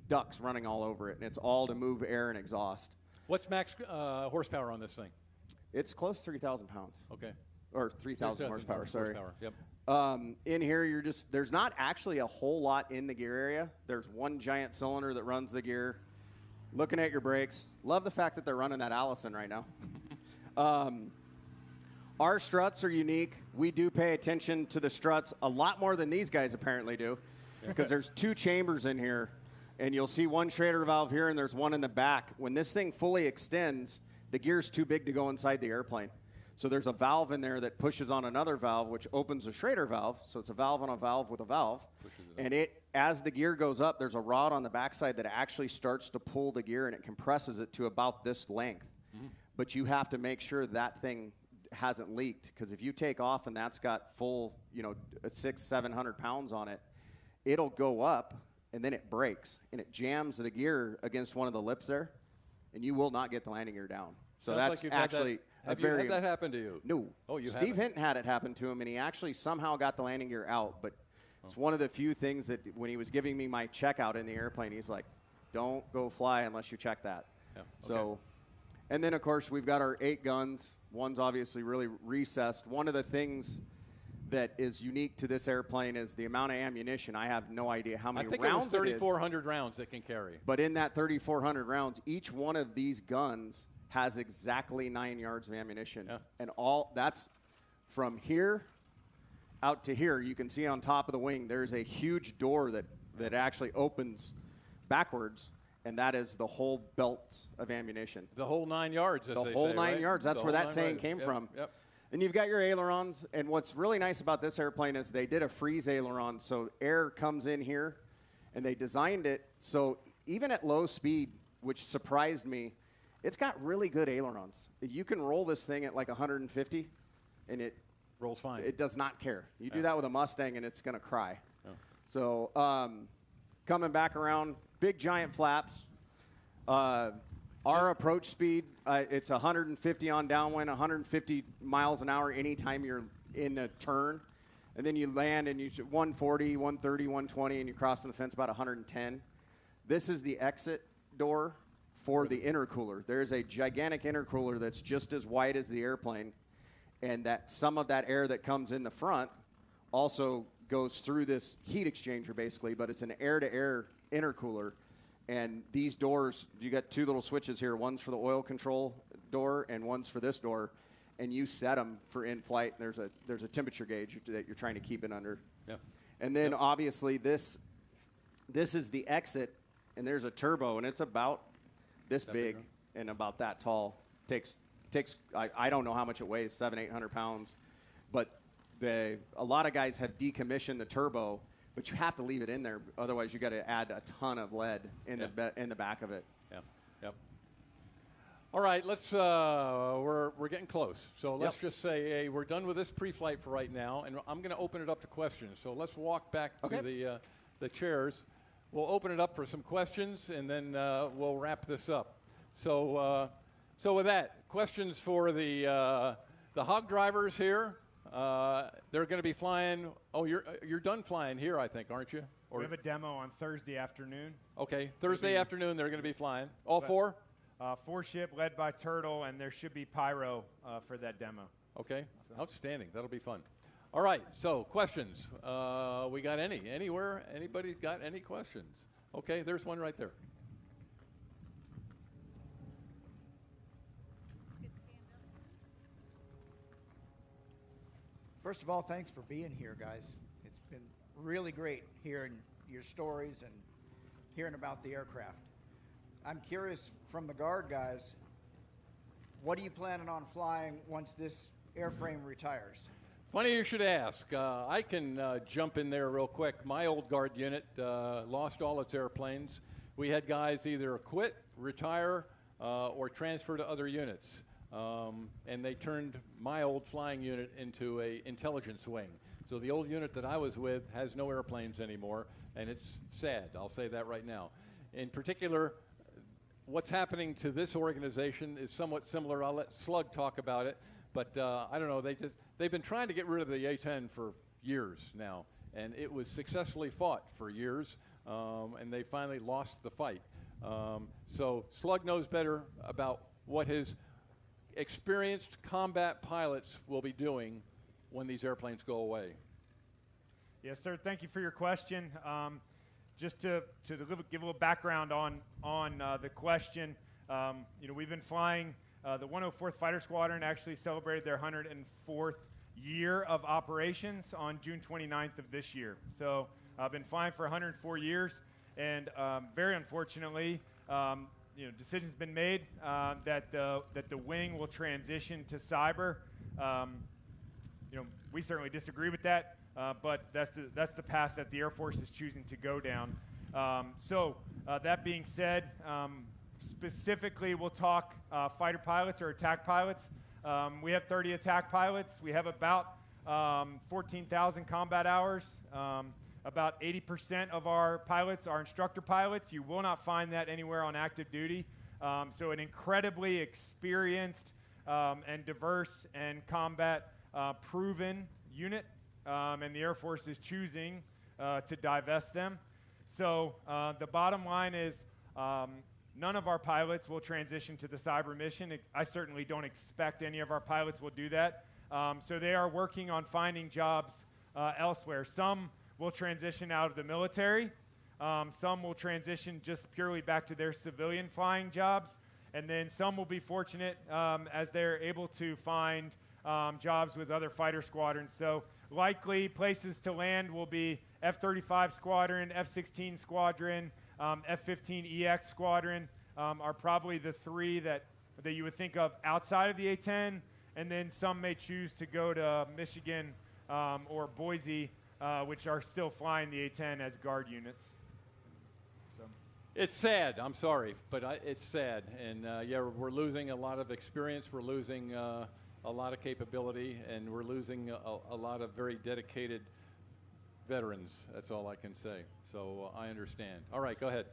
ducts running all over it, and it's all to move air and exhaust. What's max horsepower on this thing? It's close to 3,000 pounds. Okay. Or 3,000 horsepower, sorry. Yep. In here, there's not actually a whole lot in the gear area. There's one giant cylinder that runs the gear. Looking at your brakes. Love the fact that they're running that Allison right now. Our struts are unique. We do pay attention to the struts a lot more than these guys apparently do, because there's 2 chambers in here, and you'll see one Schrader valve here, and there's one in the back. When this thing fully extends, the gear's too big to go inside the airplane. So there's a valve in there that pushes on another valve, which opens a Schrader valve. So it's a valve on a valve with a valve. And as the gear goes up, there's a rod on the backside that actually starts to pull the gear, and it compresses it to about this length. But you have to make sure that thing hasn't leaked, because if you take off and that's got full, 600-700 pounds on it, it'll go up and then it breaks and it jams the gear against one of the lips there, and you will not get the landing gear down. So that's actually Have you had that happen to you? No. Oh, you Steve haven't? Hinton had it happen to him, and he actually somehow got the landing gear out. But it's one of the few things that when he was giving me my checkout in the airplane, he's like, "Don't go fly unless you check that." Yeah. Okay. So, and then of course we've got our 8 guns. One's obviously really recessed. One of the things that is unique to this airplane is the amount of ammunition. I have no idea how many I think rounds it was 3,400 rounds it can carry. But in that 3,400 rounds, each one of these guns has exactly 9 yards of ammunition. Yeah. And all that's from here out to here. You can see on top of the wing, there's a huge door that actually opens backwards, and that is the whole belt of ammunition. The whole 9 yards, as The they whole say, 9 right? yards. That's The where whole that 9 saying yards. came Yep, from. Yep. And you've got your ailerons, and what's really nice about this airplane is they did a freeze aileron, so air comes in here, and they designed it so even at low speed, which surprised me, it's got really good ailerons. You can roll this thing at like 150, and it Rolls fine. It does not care. You do that with a Mustang, and it's going to cry. Yeah. So coming back around, big giant flaps. Our approach speed, it's 150 on downwind, 150 miles an hour anytime you're in a turn. And then you land and you 140, 130, 120, and you're crossing the fence about 110. This is the exit door for the intercooler. There's a gigantic intercooler that's just as wide as the airplane, and that some of that air that comes in the front also goes through this heat exchanger basically, but it's an air-to-air intercooler. And these doors, you got 2 little switches here. One's for the oil control door and one's for this door. And you set them for in-flight. There's a temperature gauge that you're trying to keep it under. Yep. And then obviously this is the exit, and there's a turbo, and it's about this big and about that tall. Takes I don't know how much it weighs, 700-800 pounds. But a lot of guys have decommissioned the turbo, but you have to leave it in there, otherwise you got to add a ton of lead in the back of it. Yeah. Yep. All right, let's. We're getting close. So let's just say, hey, we're done with this pre-flight for right now, and I'm going to open it up to questions. So let's walk back to the chairs. We'll open it up for some questions, and then we'll wrap this up. So with that, questions for the hog drivers here. They're going to be flying. Oh, you're done flying here, I think, aren't you? Or We have a demo on Thursday afternoon. Okay, Thursday afternoon they're going to be flying. All 4? 4 ship led by Turtle, and there should be pyro for that demo. Okay, outstanding. That'll be fun. All right, so questions. We got anywhere? Anybody got any questions? Okay, there's one right there. First of all, thanks for being here, guys. It's been really great hearing your stories and hearing about the aircraft. I'm curious from the Guard guys, what are you planning on flying once this airframe retires? Funny you should ask. I can jump in there real quick. My old Guard unit lost all its airplanes. We had guys either quit, retire, or transfer to other units. And they turned my old flying unit into a intelligence wing. So the old unit that I was with has no airplanes anymore, and it's sad. I'll say that right now. In particular, what's happening to this organization is somewhat similar. I'll let Slug talk about it, but I don't know. They've been trying to get rid of the A-10 for years now, and it was successfully fought for years, and they finally lost the fight. So Slug knows better about what his experienced combat pilots will be doing when these airplanes go away? Yes, sir. Thank you for your question. Just to give a little background on the question, we've been flying. The 104th Fighter Squadron actually celebrated their 104th year of operations on June 29th of this year. So I've been flying for 104 years, and very unfortunately, decision's been made that the wing will transition to cyber. We certainly disagree with that, but that's the path that the Air Force is choosing to go down. That being said, specifically we'll talk fighter pilots or attack pilots. We have 30 attack pilots. We have about 14,000 combat hours. About 80% of our pilots are instructor pilots. You will not find that anywhere on active duty. So an incredibly experienced and diverse and combat proven unit, and the Air Force is choosing to divest them. So the bottom line is none of our pilots will transition to the cyber mission. I certainly don't expect any of our pilots will do that. So they are working on finding jobs elsewhere. Some will transition out of the military. Some will transition just purely back to their civilian flying jobs. And then some will be fortunate as they're able to find jobs with other fighter squadrons. So likely places to land will be F-35 Squadron, F-16 Squadron, F-15EX Squadron are probably the three that you would think of outside of the A-10. And then some may choose to go to Michigan or Boise, which are still flying the A-10 as guard units. So. It's sad. I'm sorry, but it's sad. And yeah, we're losing a lot of experience. We're losing a lot of capability, and we're losing a lot of very dedicated veterans. That's all I can say. So I understand. All right, go ahead.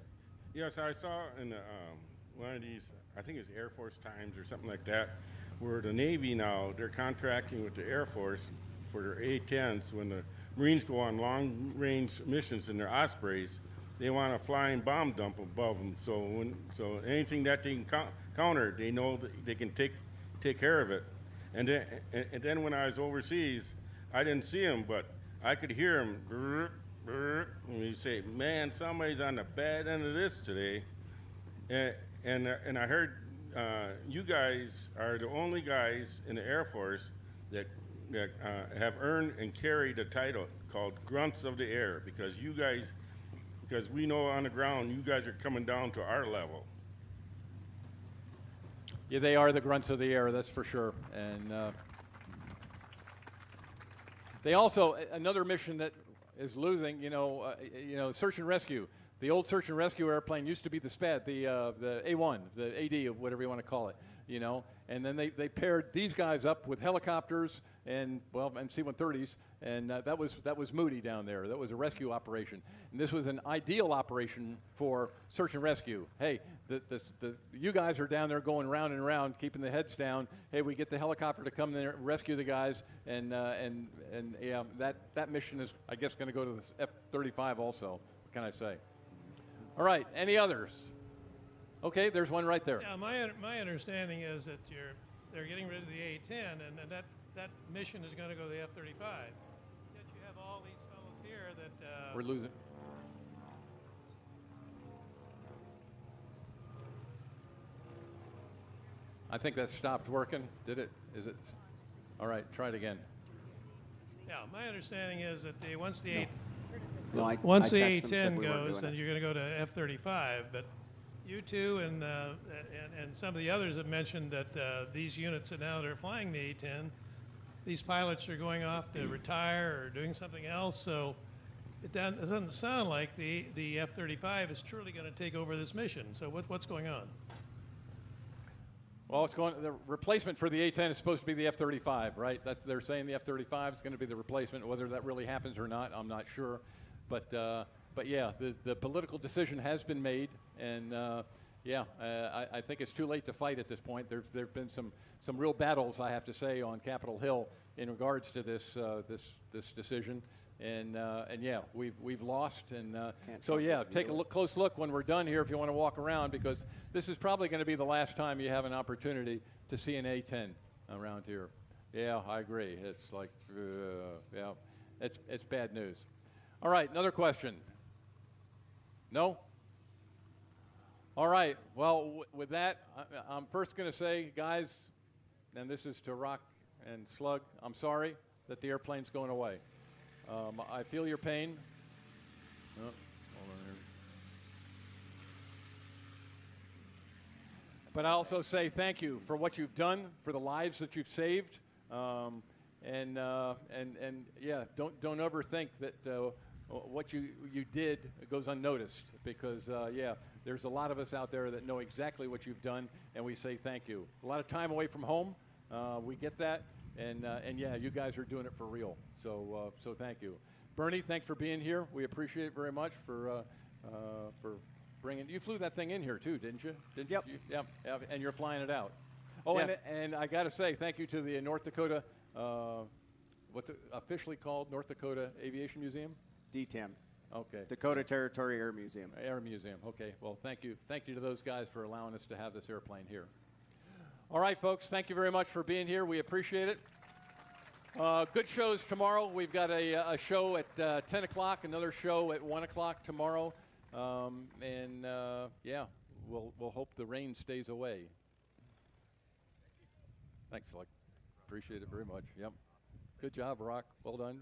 Yes, I saw in one of these, I think it's Air Force Times or something like that, where the Navy now, they're contracting with the Air Force for their A-10s. When the Marines go on long-range missions in their Ospreys, they want a flying bomb dump above them. So anything that they can counter, they know that they can take care of it. And then when I was overseas, I didn't see them, but I could hear them. And you say, man, somebody's on the bad end of this today. And I heard you guys are the only guys in the Air Force that have earned and carried a title called Grunts of the Air, because we know on the ground you guys are coming down to our level. Yeah, they are the grunts of the air, that's for sure. And they also, another mission that is losing, search and rescue. The old search and rescue airplane used to be the SPAD, the A1, the AD, or whatever you want to call it, And then they paired these guys up with helicopters and C-130s, and that was Moody down there. That was a rescue operation, and this was an ideal operation for search and rescue. Hey, you guys are down there going round and round, keeping the heads down. Hey, we get the helicopter to come there and rescue the guys, and yeah, that mission is, I guess, going to go to the F-35 also. What can I say? All right, any others? Okay, there's one right there. Yeah, my understanding is that they're getting rid of the A-10, and that mission is going to go to the F-35. Yet you have all these fellows here that we're losing. I think that stopped working. Did it? Is it? All right, try it again. Yeah, my understanding is that once the Once the A-10 goes, then you're going to go to F-35. But you two and some of the others have mentioned that these units that now they're flying the A-10, these pilots are going off to retire or doing something else. So it doesn't sound like the F-35 is truly going to take over this mission. So what's going on? Well, the replacement for the A-10 is supposed to be the F-35, right? They're saying the F-35 is going to be the replacement. Whether that really happens or not, I'm not sure. But yeah, the political decision has been made, and I think it's too late to fight at this point. There've been some real battles, I have to say, on Capitol Hill in regards to this decision, and yeah, we've lost, and so yeah, take a close look when we're done here if you want to walk around, because this is probably going to be the last time you have an opportunity to see an A-10 around here. Yeah, I agree. It's like, yeah, it's bad news. All right, another question. No? All right, well, with that, I'm first going to say, guys, and this is to Rock and Slug, I'm sorry that the airplane's going away. I feel your pain. Oh, hold on here. But I also say thank you for what you've done, for the lives that you've saved, and yeah, don't ever think that what you did goes unnoticed, because yeah, there's a lot of us out there that know exactly what you've done, and we say thank you. A lot of time away from home, we get that, and yeah, you guys are doing it for real. So thank you, Bernie. Thanks for being here. We appreciate it very much for bringing. You flew that thing in here too, didn't you? Yep. Yep. And you're flying it out. Oh, Yeah. and I got to say thank you to the North Dakota, what's it officially called, North Dakota Aviation Museum. DTAM, Okay. Dakota Territory Air Museum. Air Museum. Okay. Well, thank you. Thank you to those guys for allowing us to have this airplane here. All right, folks. Thank you very much for being here. We appreciate it. Good shows tomorrow. We've got a show at 10 o'clock, another show at 1 o'clock tomorrow. Yeah, we'll hope the rain stays away. Thanks, Slick. Appreciate it very much. Yep. Good job, Rock. Well done.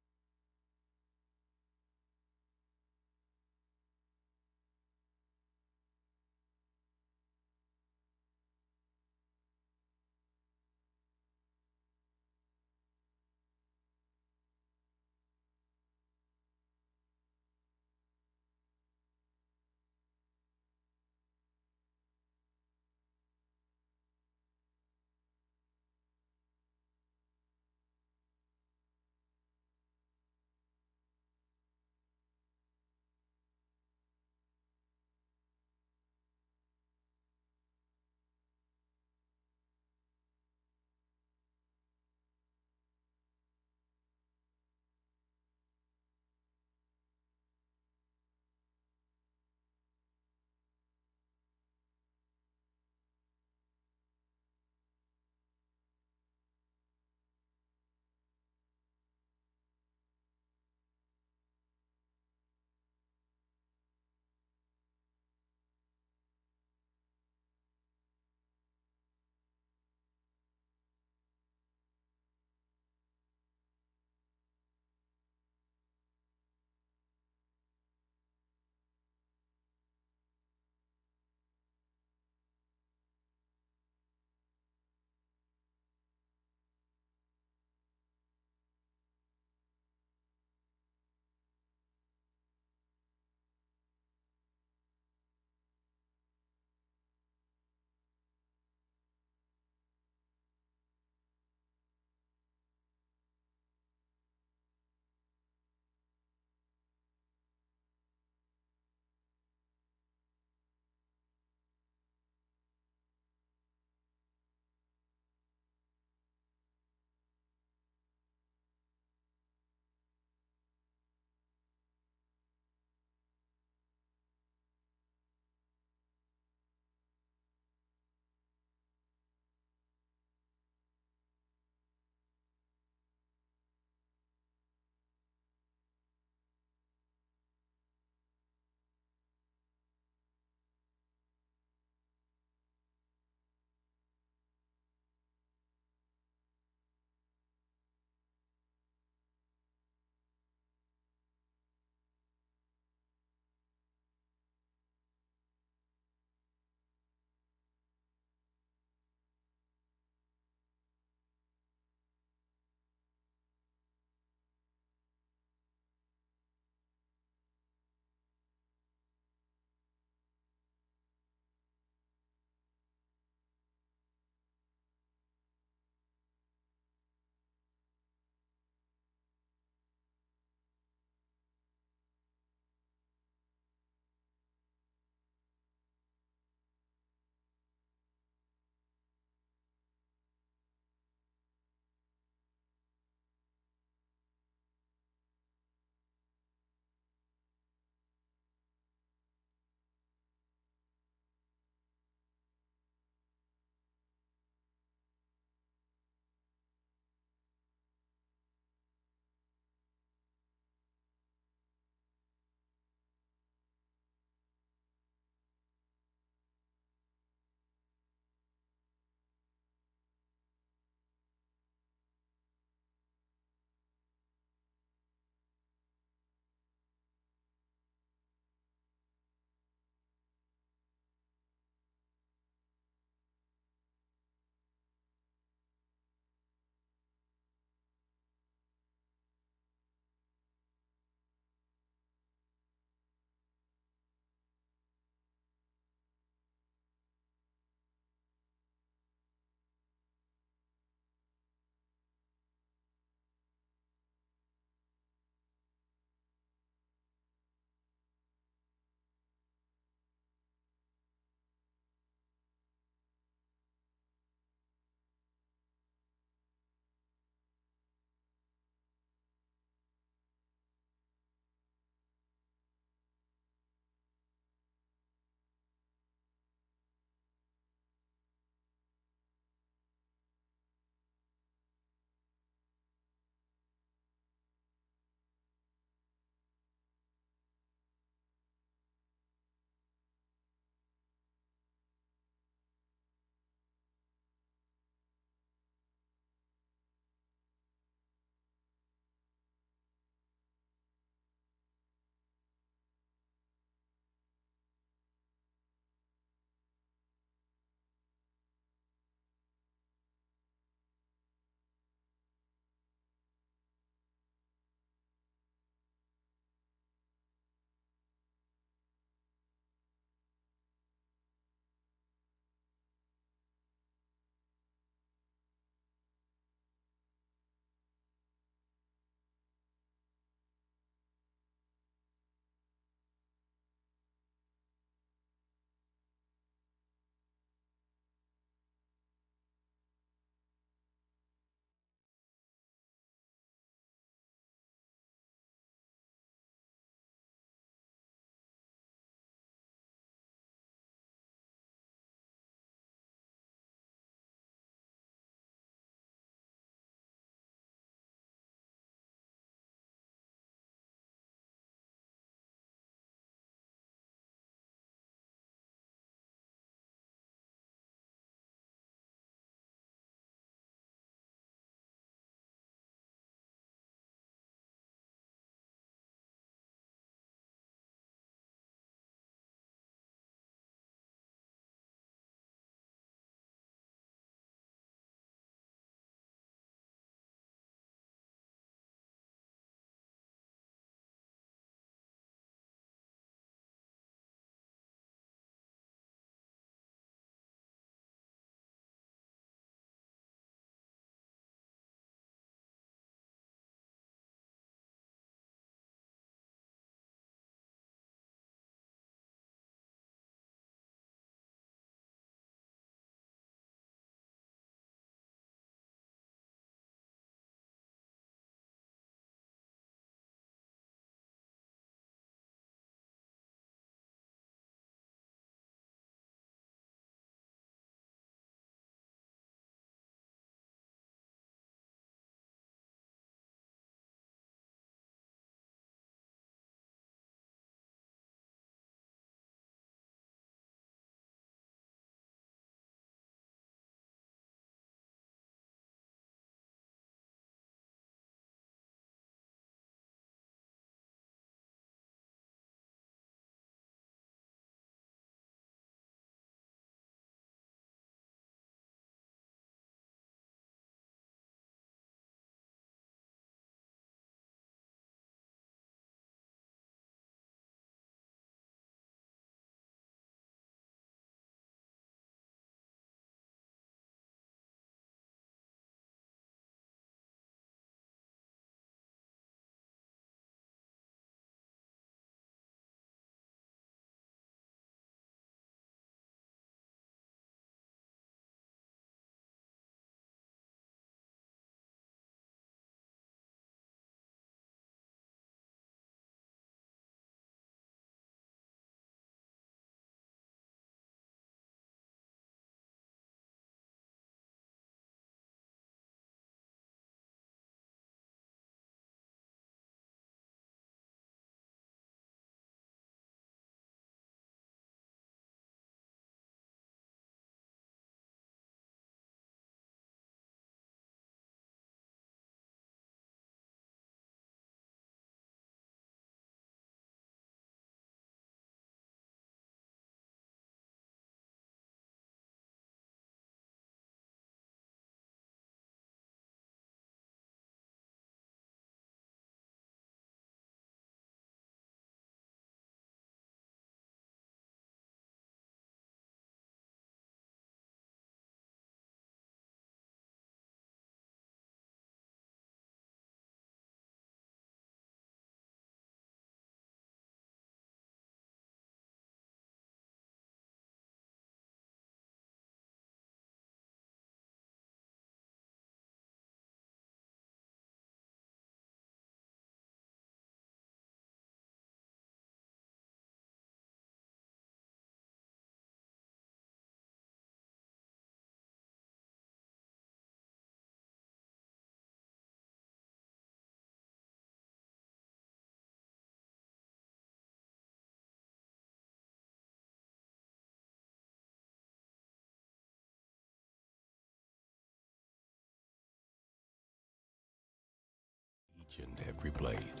each and every blade,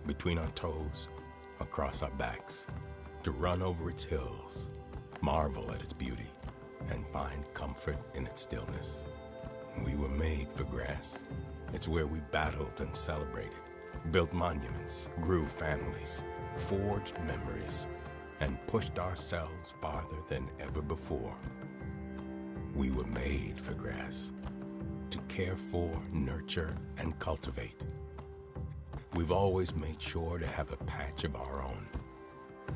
between our toes, across our backs, to run over its hills, marvel at its beauty, and find comfort in its stillness. We were made for grass. It's where we battled and celebrated, built monuments, grew families, forged memories, and pushed ourselves farther than ever before. We were made for grass, to care for, nurture, and cultivate. We've always made sure to have a patch of our own,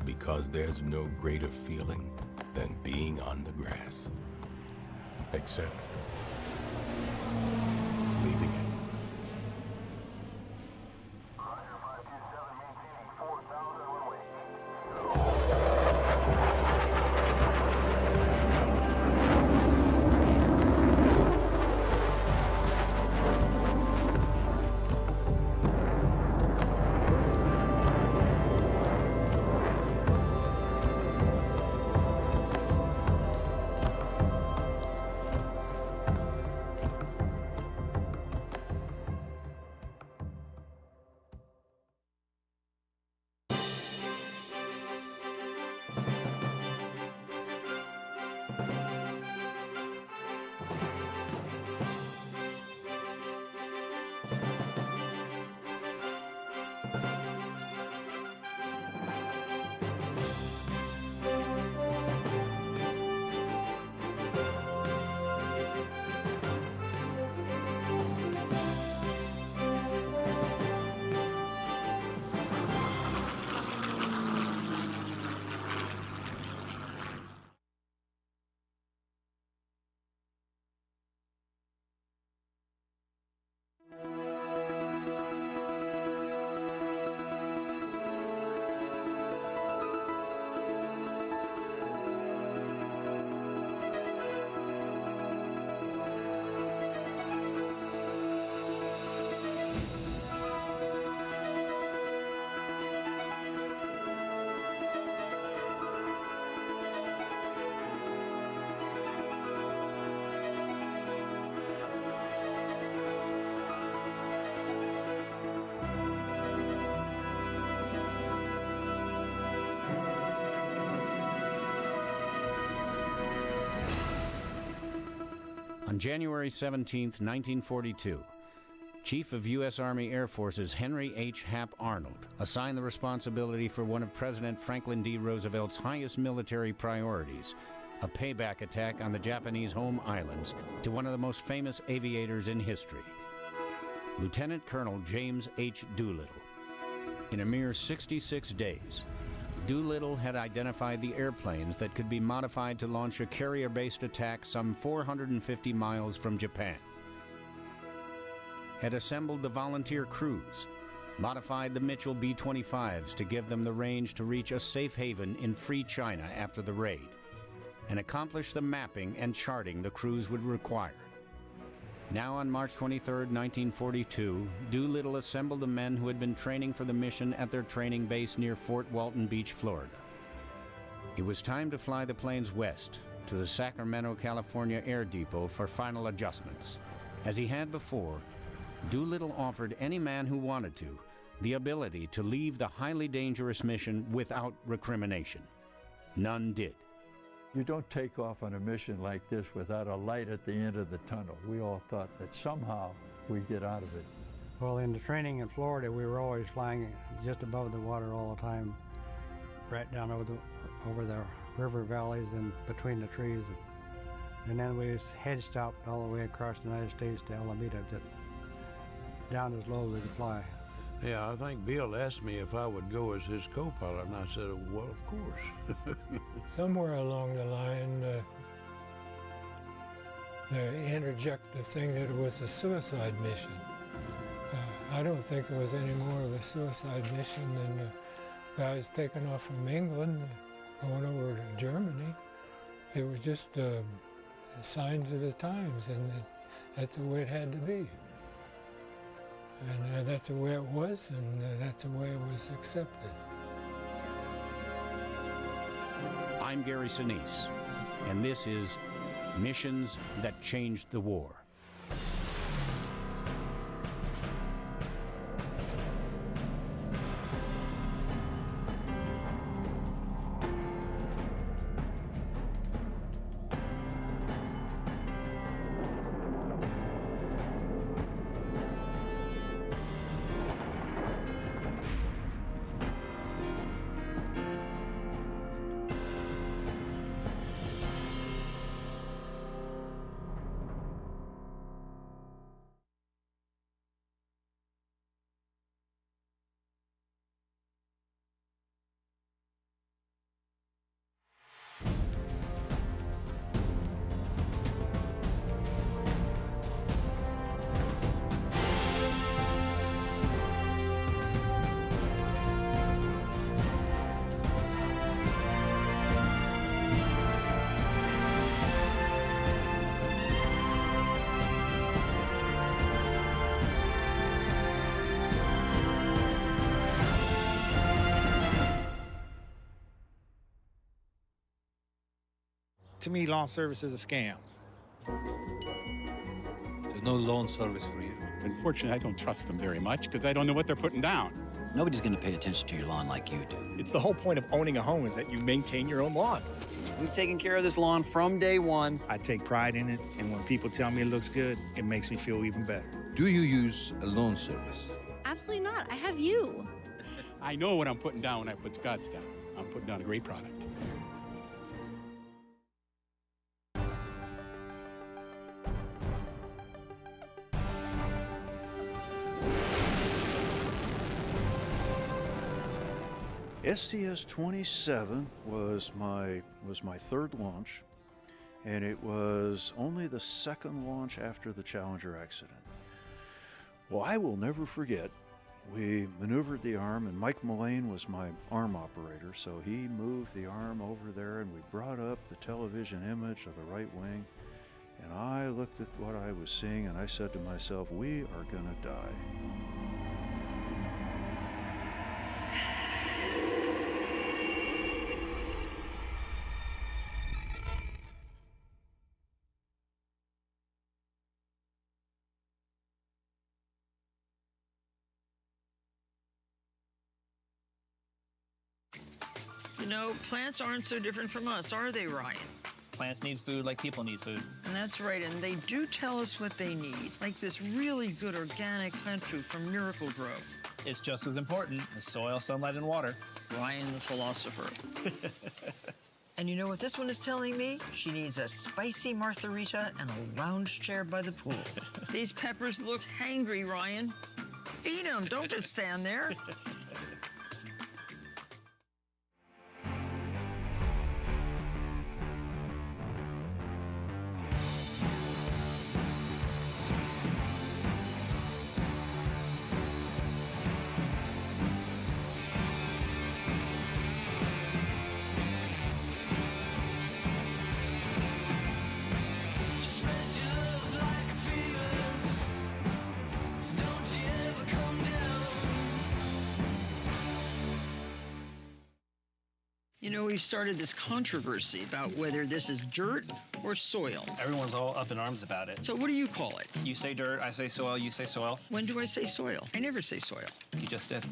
because there's no greater feeling than being on the grass, except leaving it. On January 17, 1942, Chief of U.S. Army Air Forces Henry H. Hap Arnold assigned the responsibility for one of President Franklin D. Roosevelt's highest military priorities, a payback attack on the Japanese home islands, to one of the most famous aviators in history, Lieutenant Colonel James H. Doolittle. In a mere 66 days, Doolittle had identified the airplanes that could be modified to launch a carrier-based attack some 450 miles from Japan, had assembled the volunteer crews, modified the Mitchell B-25s to give them the range to reach a safe haven in free China after the raid, and accomplished the mapping and charting the crews would require. Now on March 23, 1942, Doolittle assembled the men who had been training for the mission at their training base near Fort Walton Beach, Florida. It was time to fly the planes west to the Sacramento, California Air Depot for final adjustments. As he had before, Doolittle offered any man who wanted to the ability to leave the highly dangerous mission without recrimination. None did. You don't take off on a mission like this without a light at the end of the tunnel. We all thought that somehow we'd get out of it. Well, in the training in Florida, we were always flying just above the water all the time, right down over the river valleys and between the trees. And then we head stopped all the way across the United States to Alameda, down as low as we could fly. Yeah, I think Bill asked me if I would go as his co-pilot, and I said, well, of course. Somewhere along the line, they interject the thing that it was a suicide mission. I don't think it was any more of a suicide mission than the guys taking off from England, going over to Germany. It was just signs of the times, and that's the way it had to be. And that's the way it was, and that's the way it was accepted. I'm Gary Sinise, and this is Missions That Changed the War. To me, lawn service is a scam. There's no lawn service for you. Unfortunately, I don't trust them very much because I don't know what they're putting down. Nobody's going to pay attention to your lawn like you do. It's the whole point of owning a home is that you maintain your own lawn. We've taken care of this lawn from day one. I take pride in it, and when people tell me it looks good, it makes me feel even better. Do you use a lawn service? Absolutely not. I have you. I know what I'm putting down when I put Scott's down. I'm putting down a great product. STS-27 was my third launch, and it was only the second launch after the Challenger accident. Well, I will never forget, we maneuvered the arm, and Mike Mullane was my arm operator, so he moved the arm over there, and we brought up the television image of the right wing, and I looked at what I was seeing, and I said to myself, we are gonna die. You know, plants aren't so different from us, are they, Ryan? Plants need food like people need food. And that's right, and they do tell us what they need, like this really good organic plant food from Miracle-Gro. It's just as important as soil, sunlight, and water. Ryan the philosopher. And you know what this one is telling me? She needs a spicy martharita and a lounge chair by the pool. These peppers look hangry, Ryan. Eat them, don't just stand there. You know, we've started this controversy about whether this is dirt or soil. Everyone's all up in arms about it. So what do you call it? You say dirt, I say soil, you say soil. When do I say soil? I never say soil. You just did.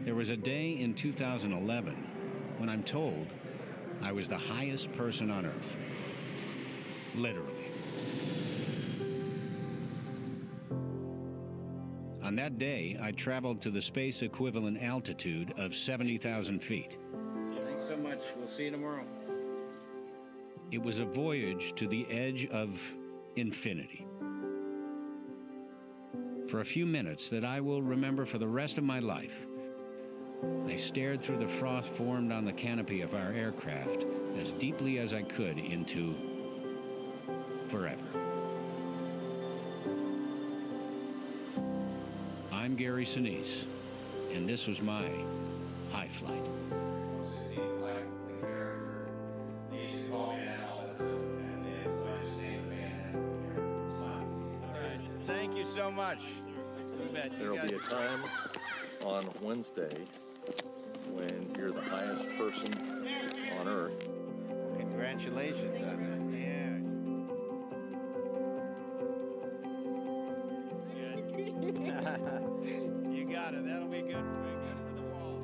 There was a day in 2011 when I'm told I was the highest person on Earth. Literally. On that day, I traveled to the space equivalent altitude of 70,000 feet. Thanks so much. We'll see you tomorrow. It was a voyage to the edge of infinity. For a few minutes that I will remember for the rest of my life, I stared through the frost formed on the canopy of our aircraft as deeply as I could into forever. I'm Gary Sinise, and this was my high flight. Thank you so much. There will be a time on Wednesday when you're the highest person on Earth. Congratulations on that. Yeah. You got it. That'll be good for the wall.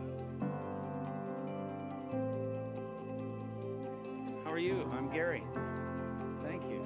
How are you? I'm Gary. Thank you.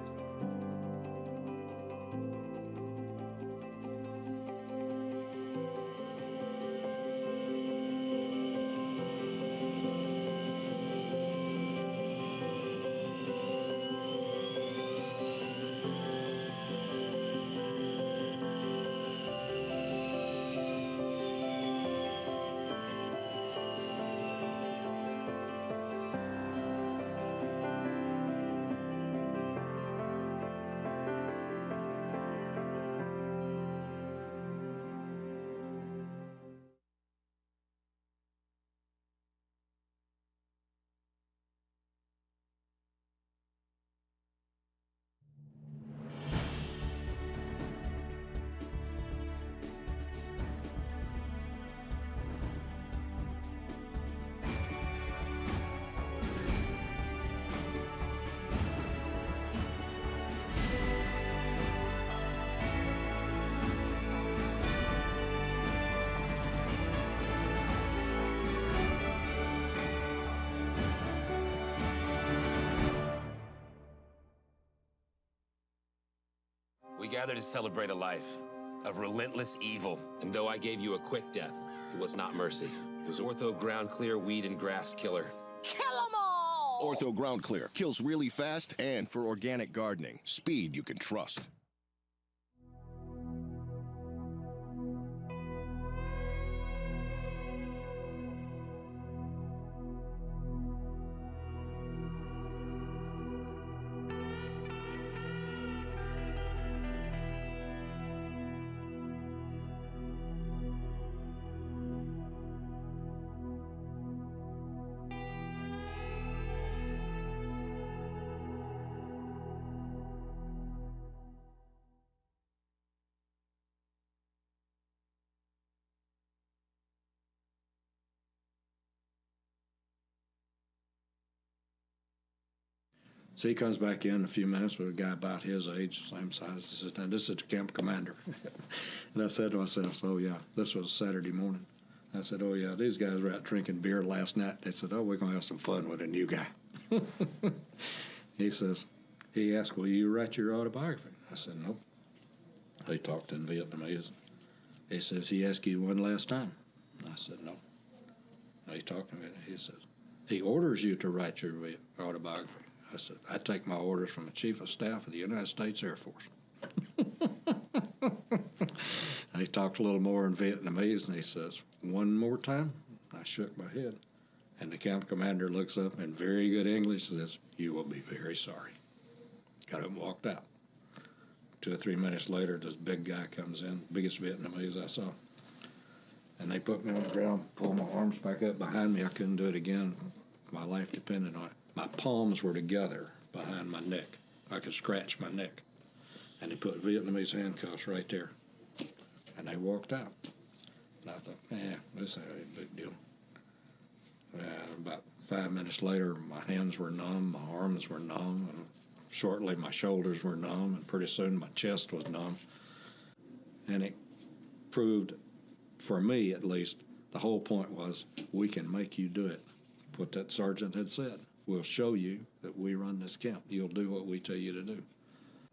We gathered to celebrate a life of relentless evil. And though I gave you a quick death, it was not mercy. It was Ortho Ground Clear Weed and Grass Killer. Kill 'em all! Ortho Ground Clear kills really fast and for organic gardening. Speed you can trust. So he comes back in a few minutes with a guy about his age, same size. He says, now this is the camp commander. And I said to myself, oh yeah, this was Saturday morning. I said, oh yeah, these guys were out drinking beer last night. They said, oh, we're gonna have some fun with a new guy. He asked, will you write your autobiography? I said, nope. He talked in Vietnamese. He says, he asked you one last time? I said, no. He talked to me, he says, he orders you to write your autobiography. I said, I take my orders from the Chief of Staff of the United States Air Force. He talked a little more in Vietnamese, and he says, one more time? I shook my head. And the camp commander looks up in very good English and says, you will be very sorry. Got up and walked out. 2 or 3 minutes later, this big guy comes in, biggest Vietnamese I saw. And they put me on the ground, pulled my arms back up behind me. I couldn't do it again. My life depended on it. My palms were together behind my neck. I could scratch my neck. And they put Vietnamese handcuffs right there. And they walked out. And I thought, this ain't a big deal. About 5 minutes later, my hands were numb, my arms were numb, and shortly my shoulders were numb, and pretty soon my chest was numb. And it proved, for me at least, the whole point was, we can make you do it. What that sergeant had said. We'll show you that we run this camp. You'll do what we tell you to do.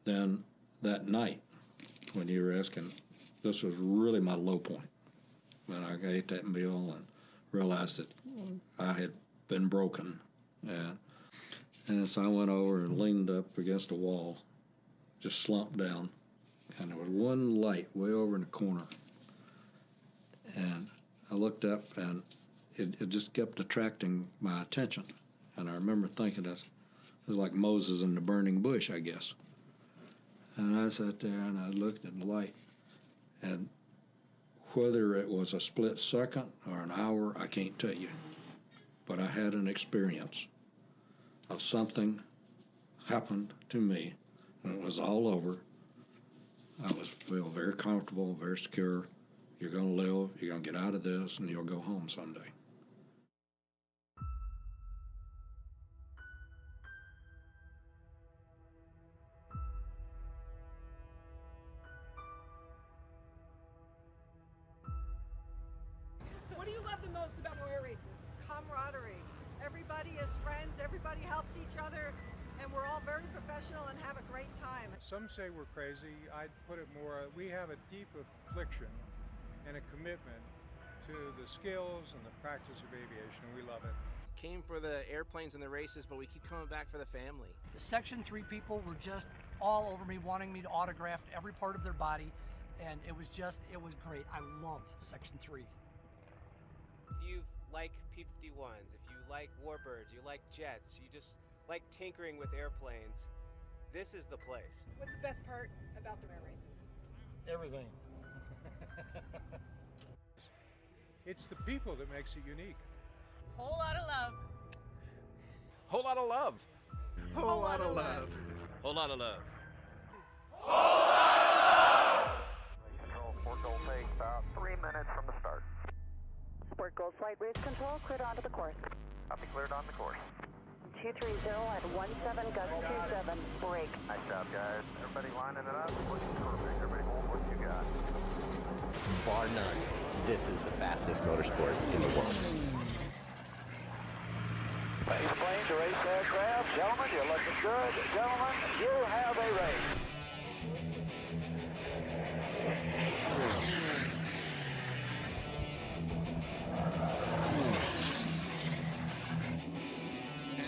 Then that night, when you were asking, this was really my low point. When I ate that meal and realized that I had been broken. And so I went over and leaned up against a wall, just slumped down. And there was one light way over in the corner. And I looked up, and it just kept attracting my attention. And I remember thinking it was like Moses in the burning bush, I guess. And I sat there and I looked at the light. And whether it was a split second or an hour, I can't tell you. But I had an experience of something happened to me, and it was all over. I feel very comfortable, very secure. You're going to live, you're going to get out of this, and you'll go home someday. What do you love the most about the air races? Camaraderie. Everybody is friends, everybody helps each other, and we're all very professional and have a great time. Some say we're crazy. I'd put it more, we have a deep affliction and a commitment to the skills and the practice of aviation. We love it. Came for the airplanes and the races, but we keep coming back for the family. The Section 3 people were just all over me, wanting me to autograph every part of their body, and it was great. I love Section 3. If you like P-51s, if you like Warbirds, you like jets, you just like tinkering with airplanes, this is the place. What's the best part about the air races? Everything. It's the people that makes it unique. Whole lot of love. Whole lot of love. Whole lot of love. Whole lot of love. Control, Sport Gold take about 3 minutes from the start. Sport Gold flight race control, cleared onto the course. Copy, cleared on the course. 230 at 17, gust 27, break. Nice job, guys. Everybody lining it up. Looking perfect. Everybody hold what you got. Bar none, this is the fastest motorsport in the world. Race planes, race aircraft. Gentlemen, you're looking good. Gentlemen, you have a race. And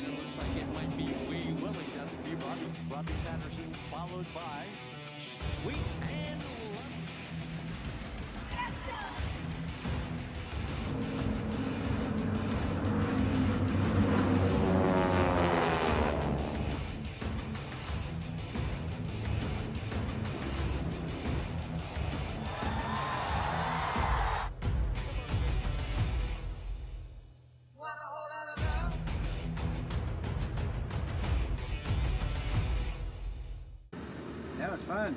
it looks like it might be Wee Willie that will be Robbie Patterson, followed by Sweet and Love. That was fun.